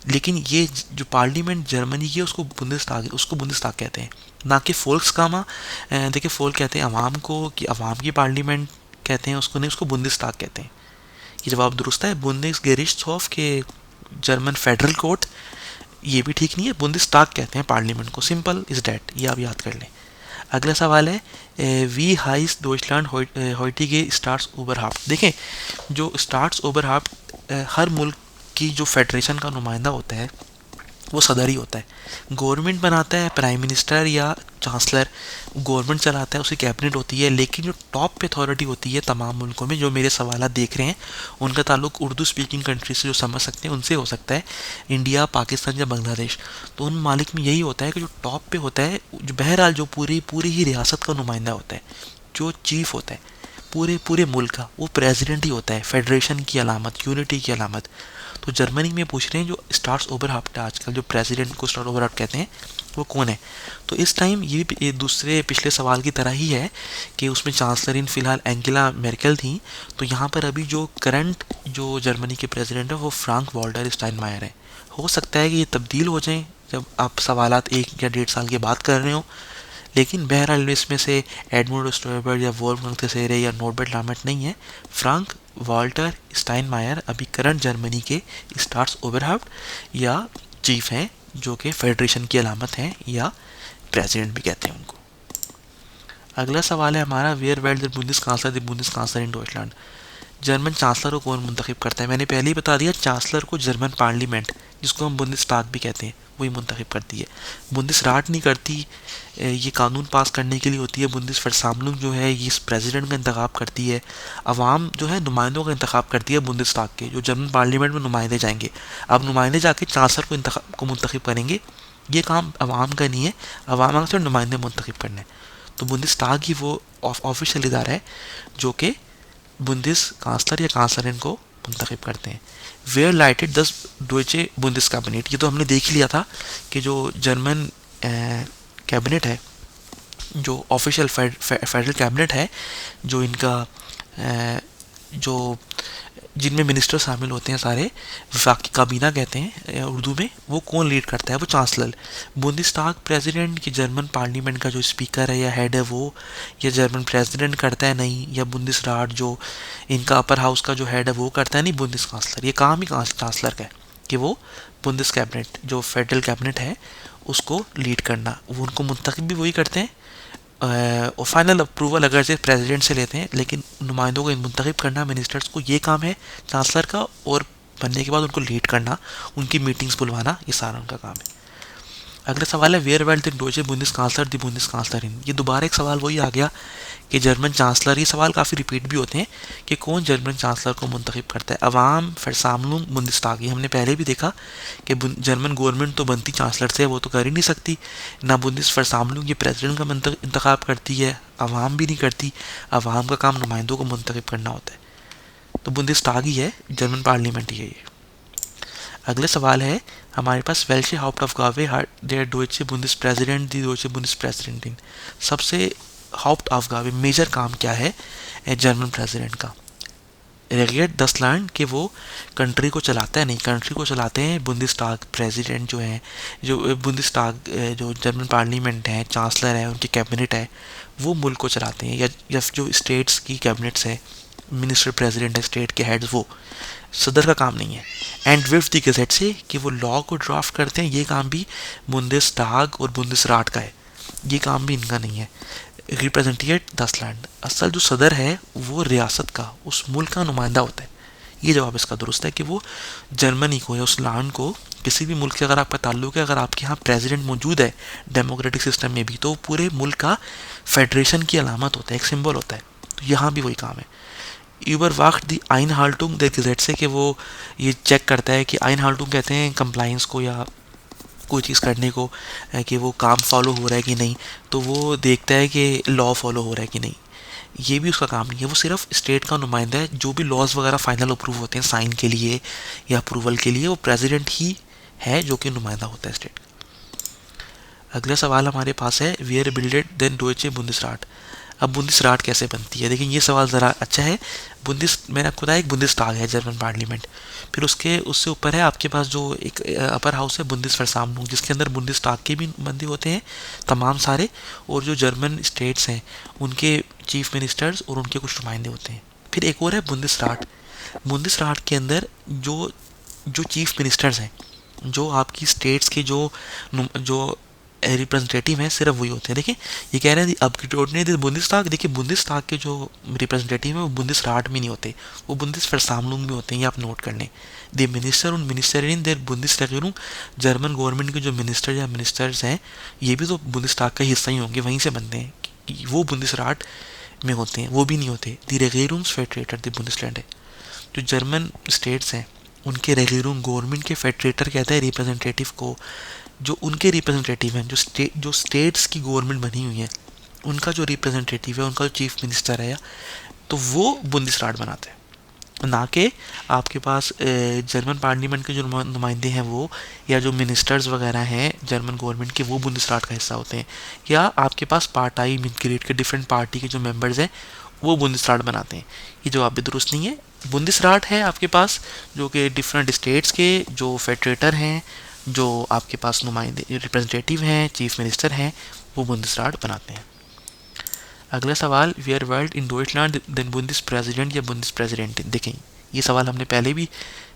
लेकिन ये जो पार्लियामेंट जर्मनी की है उसको बुंदेसटाग कहते हैं, ना कि फोल्क्सकामा। देखिए फोल्क कहते हैं अवाम को, कि अवाम की पार्लियामेंट कहते हैं उसको, नहीं उसको बुंदेसटाग कहते हैं। ये जवाब दुरुस्त है। बुंदेसगेरिchthof के जर्मन फेडरल कोर्ट, ये भी ठीक नहीं है, बुंदेसटाग कहते हैं पार्लियामेंट को, सिंपल इज डैट, ये आप याद कर लें। अगला सवाल है, वी हाइस डॉइचलैंड हॉइटिगे स्टार्स ओबरहाफ्ट। देखें जो स्टार्स ओबरहाफ्ट हर मुल्क की जो फेडरेशन का नुमाइंदा होता है वो सदर ही होता है। गवर्नमेंट बनाता है प्राइम मिनिस्टर या चांसलर, गवर्नमेंट चलाता है, उसकी कैबिनेट होती है, लेकिन जो टॉप पे अथॉरिटी होती है तमाम मुल्कों में, जो मेरे सवाल देख रहे हैं उनका ताल्लुक उर्दू स्पीकिंग कंट्री से जो समझ सकते हैं उनसे हो सकता है, इंडिया, पाकिस्तान या बांग्लादेश। तो उन मालिक में यही होता है कि जो टॉप पे होता है, जो बहरहाल जो पूरी पूरी ही रियासत का नुमाइंदा होता है, जो चीफ होता है पूरे पूरे मुल्क का, वो प्रेसिडेंट ही होता है, फेडरेशन की अलामत, यूनिटी की अलामत। तो जर्मनी में पूछ रहे हैं जो स्टार्स ओबरहाफ्ट है आजकल, जो प्रेसिडेंट को स्टार्स ओबरहाफ्ट कहते हैं, वो कौन है। तो इस टाइम ये दूसरे पिछले सवाल की तरह ही है कि उसमें चांसलर इन फिलहाल एंगेला मेर्केल थी। तो यहाँ पर अभी जो करंट जो जर्मनी के प्रेसिडेंट है वो फ्रांक वॉल्टर स्टाइनमायर है। हो सकता है कि ये तब्दील हो जाए जब आप सवालात 1 या 1.5 साल के बाद कर रहे हो, लेकिन बहरहाल इसमें से एडमंड स्टोयबर्ग या वोल्फगंग तेसेरे या नोर्बर्ट लामेट नहीं है। फ्रांक वाल्टर स्टाइनमायर अभी करंट जर्मनी के स्टार्स ओबरहाफ्ट या चीफ हैं, जो कि फेडरेशन की अलामत हैं या प्रेसिडेंट भी कहते हैं उनको। अगला सवाल है हमारा, वेयर वेल्ड द बुंदेस कांसलर द बुंदेस कांसलर इन डॉइचलैंड। जर्मन चांसलर को कौन मुंतखब करता है। मैंने पहले ही बता दिया, चांसलर को जर्मन पार्लियामेंट, जिसको हम बुंदेसटाग भी कहते हैं, वही मुंतखब करती है। बुंदेसराट नहीं करती, ये कानून पास करने के लिए होती है। बुंदेसवर्सामलुंग जो है ये इस प्रेसिडेंट का इंतखाब करती है। अवाम जो है नुमाइंदों का इंतखाब करती है बुंदेसटाग के, जो जर्मन पार्लियामेंट में नुमाइंदे जाएंगे। अब नुमाइंदे जाके चांसलर को मुंतखब करेंगे, ये काम अवाम का नहीं है, अवाम का सिर्फ नुमाइंदे मुंतखब करने। तो बुंदेसटाग ही वो ऑफिशियल इदारा है जो कि बुंदेस कांसलर या कांसलर को मुंतखब करते हैं। वेयर लाइटेड 10 डोइचे बुंदेस कैबिनेट, ये तो हमने देख लिया था कि जो जर्मन कैबिनेट है, जो ऑफिशियल फेडरल कैबिनेट है, जो इनका जो जिनमें मिनिस्टर शामिल होते हैं सारे, वफाकी काबीना कहते हैं उर्दू में, वो कौन लीड करता है, वो चांसलर। बुंदेसटाग प्रेसिडेंट की जर्मन पार्लियामेंट का जो स्पीकर है या हेड है वो, या जर्मन प्रेसिडेंट करता है नहीं, या बुंदेसराट जो इनका अपर हाउस का जो हेड है वो करता है नहीं, बुंदेस कांसलर। ये काम ही चांसलर का है कि वो बुंदेस कैबिनेट जो फेडरल कैबिनेट है उसको लीड करना, वो उनको मुंतखब भी वही करते हैं और फाइनल अप्रूवल अगर से प्रेसिडेंट से लेते हैं, लेकिन नुमाइंदों को मुंतखब करना मिनिस्टर्स को ये काम है चांसलर का, और बनने के बाद उनको लीड करना, उनकी मीटिंग्स बुलवाना, ये सारा उनका काम है। अगला सवाल है, वेयर वेल्ट द डोइचे बुंदेस कांसलर द बुंदेस कांसलर इन। ये दोबारा एक सवाल वही आ गया कि जर्मन चांसलर, ये सवाल काफ़ी रिपीट भी होते हैं कि कौन जर्मन चांसलर को मुंतखब करता है। अवाम फरसामलुंग बुंदेसटाग, ये हमने पहले भी देखा कि जर्मन गवर्नमेंट तो बनती चांसलर से, वो तो कर ही नहीं सकती ना। बुंदेस फरसामलुंग ये प्रेसिडेंट का इंतखाब करती है, अवाम भी नहीं करती, अवाम का काम नुमाइंदों को मुंतखब करना होता है। तो बुंदेसटाग ही है, जर्मन पार्लियामेंट ही है ये। अगले सवाल है हमारे पास, वेल्शे हाउप्टअफगावे der deutsche Bundespräsident दी deutsche Bundespräsidentin। सबसे हाउप्टअफगावे मेजर काम क्या है जर्मन प्रेसिडेंट का। रेगिएट दसलैंड कि वो कंट्री को चलाता है नहीं, कंट्री को चलाते हैं बुंदेसटाग प्रेसिडेंट जो है, जो बुंदेसटाग जो जर्मन पार्लियामेंट है, चांसलर है, उनकी कैबिनेट है, वो मुल्क को चलाते हैं। या जो स्टेट्स की कैबिनेट्स है, मिनिस्टर प्रेसिडेंट है, स्टेट के हेड्स, वो सदर का काम नहीं है। एंड विफ्ट दी गज़ेट से कि वो लॉ को ड्राफ्ट करते हैं, ये काम भी बुंदेसटाग और बुंदेसराट का है, ये काम भी इनका नहीं है। रिप्रेजेंटेट दसलैंड, असल जो सदर है वो रियासत का, उस मुल्क का नुमाइंदा होता है। ये जवाब इसका दुरुस्त है कि वो जर्मनी को या उस लैंड को, किसी भी मुल्क से अगर आपका ताल्लुक है, अगर आपके यहाँ प्रेसिडेंट मौजूद है डेमोक्रेटिक सिस्टम में भी, तो पूरे मुल्क का फेडरेशन की अलामत होता है, एक सिंबल होता है। तो यहाँ भी वही काम है। यूबर वाक्ट दी आइन हाल्टुंग देर गज़ेट से कि वो ये चेक करता है कि आइन हाल्टुंग कहते हैं कंप्लाइंस को या कोई चीज़ करने को, कि वो काम फॉलो हो रहा है कि नहीं, तो वो देखता है कि लॉ फॉलो हो रहा है कि नहीं। ये भी उसका काम नहीं है, वो सिर्फ स्टेट का नुमाइंदा है। जो भी लॉज वगैरह फाइनल अप्रूव होते हैं साइन के लिए या अप्रूवल के लिए, वो प्रेसिडेंट ही है जो कि नुमाइंदा होता है स्टेट। अगला सवाल हमारे पास है, वियर बिल्डेड देन डोइचे बुंदेसराट। अब बुंदेसराट कैसे बनती है, देखिए ये सवाल ज़रा अच्छा है। मैंने आपको बताया एक बुंदेसटाग है जर्मन पार्लियामेंट, फिर उससे ऊपर है आपके पास जो एक अपर हाउस है बुंदेसवर्सामलुंग, जिसके अंदर बुंदेसटाग के भी बंदे होते हैं तमाम सारे, और जो जर्मन स्टेट्स हैं उनके चीफ मिनिस्टर्स और उनके कुछ नुमाइंदे होते हैं। फिर एक और है बुंदेसराट। बुंदेसराट के अंदर जो चीफ मिनिस्टर्स हैं, जो आपकी स्टेट्स के जो रिप्रेजेंटेटिव हैं सिर्फ वही होते हैं। देखिए ये कह रहे हैं अब की बुंदिस्ताग, देखिए बुंदिस्ताग के जो रिप्रेजेंटेटिव हैं वो बुंदिसराट में नहीं होते, वो बुंदिसवर्सामलुंग में होते हैं, ये आप नोट कर लें। दे मिनिस्टर उन मिनिस्टरिन देर बुंदिसरेगेरुंग, जर्मन गवर्नमेंट के जो मिनिस्टर या मिनिस्टर्स हैं ये भी तो बुंदिस्ताग का हिस्सा ही होंगे, वहीं से बनते हैं, कि वो बुंदिसराट में होते हैं, वो भी नहीं होते। दी रेगेरुंग्स फेडरेटर दी बुंदिसलैंड है, जो जर्मन स्टेट्स हैं उनके रेगेरुंग गवर्नमेंट के फेडरेटर कहते हैं रिप्रेजेंटेटिव को, जो उनके रिप्रेजेंटेटिव हैं, जो स्टेट्स की गवर्नमेंट बनी हुई है उनका जो रिप्रेजेंटेटिव है, उनका जो चीफ मिनिस्टर है, तो वो बुंदिसराट बनाते हैं, ना कि आपके पास जर्मन पार्लियामेंट के जो नुमाइंदे हैं वो, या जो मिनिस्टर्स वगैरह हैं जर्मन गवर्नमेंट के, वो बुंदिसराट का हिस्सा होते हैं, या आपके पास पार्टाई मिटग्रेड के डिफरेंट पार्टी के जो मेंबर्स हैं वो बुंदिसराट बनाते हैं। ये जवाब भी दुरुस्त नहीं है। बुंदिसराट है आपके पास जो कि डिफरेंट स्टेट्स के जो फेडरेटर हैं, जो आपके पास नुमाइंदे रिप्रेजेंटेटिव हैं, चीफ मिनिस्टर हैं, वो बुंदिसराट बनाते हैं। अगला सवाल, वेयर वर्ल्ड इन डॉइटलैंड देन बुंदिस प्रेसिडेंट या बुंदिस प्रेसिडेंट। देखें ये सवाल हमने पहले भी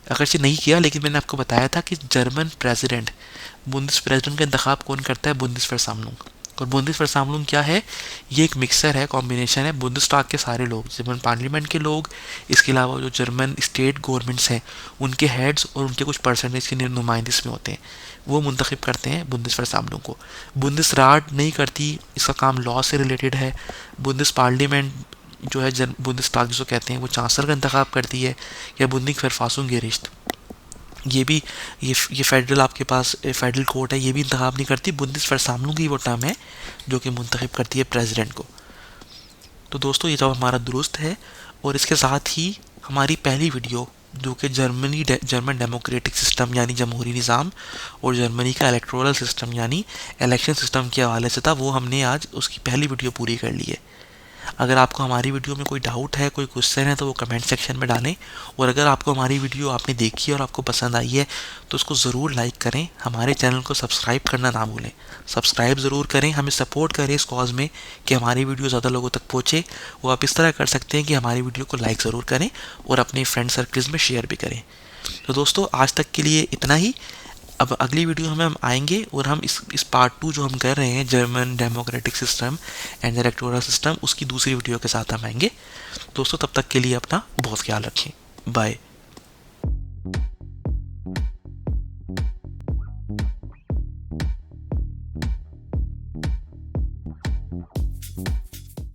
अगरचे नहीं किया, लेकिन मैंने आपको बताया था कि जर्मन प्रेसिडेंट, बुंदिस प्रेसिडेंट का इंतखाब कौन करता है, बुंदिसवर्सामलुंग। और बुंदिसवर्सामलुंग क्या है, ये एक मिक्सर है, कॉम्बिनेशन है बुंदिस्ताग के सारे लोग, जर्मन पार्लियामेंट के लोग, इसके अलावा जो जर्मन स्टेट गवर्नमेंट्स हैं उनके हेड्स और उनके कुछ परसेंटेज के नुमाइंदे इसमें होते हैं, वो मुंतखब करते हैं बुंदिसवर्सामलुंग को। बुंदिसराट नहीं करती, इसका काम लॉ से रिलेटेड है। बुंदिस पार्लियामेंट जो है बुंदिस्ताग जिसको कहते हैं, वो चांसलर का इंतखाब करती है, या बुंदिक फरफासुंग गेरिश्त, ये भी ये फेडरल आपके पास फेडरल कोर्ट है, ये भी इंतखाब नहीं करती। बुंदिसवर्सामलुंग की वो टर्म है जो कि मुंतखब करती है प्रेसिडेंट को। तो दोस्तों ये जवाब हमारा दुरुस्त है। और इसके साथ ही हमारी पहली वीडियो जो कि जर्मन डेमोक्रेटिक सिस्टम यानी जमहूरी निज़ाम और जर्मनी का इलेक्टोरल सिस्टम यानी इलेक्शन सिस्टम के हवाले से था, वो हमने आज उसकी पहली वीडियो पूरी कर ली है। अगर आपको हमारी वीडियो में कोई डाउट है, कोई क्वेश्चन है, तो वो कमेंट सेक्शन में डालें। और अगर आपको हमारी वीडियो आपने देखी और आपको पसंद आई है तो उसको ज़रूर लाइक करें, हमारे चैनल को सब्सक्राइब करना ना भूलें। सब्सक्राइब ज़रूर करें, हमें सपोर्ट करें इस कॉज में कि हमारी वीडियो ज़्यादा लोगों तक पहुँचे। वो आप इस तरह कर सकते हैं कि हमारी वीडियो को लाइक ज़रूर करें और अपने फ्रेंड सर्कल्स में शेयर भी करें। तो दोस्तों आज तक के लिए इतना ही। अब अगली वीडियो में हम आएंगे और हम इस पार्ट 2 जो हम कर रहे हैं German democratic system and electoral system, उसकी दूसरी वीडियो के साथ हम आएंगे। दोस्तों तब तक के लिए अपना बहुत ख्याल रखें। बाय।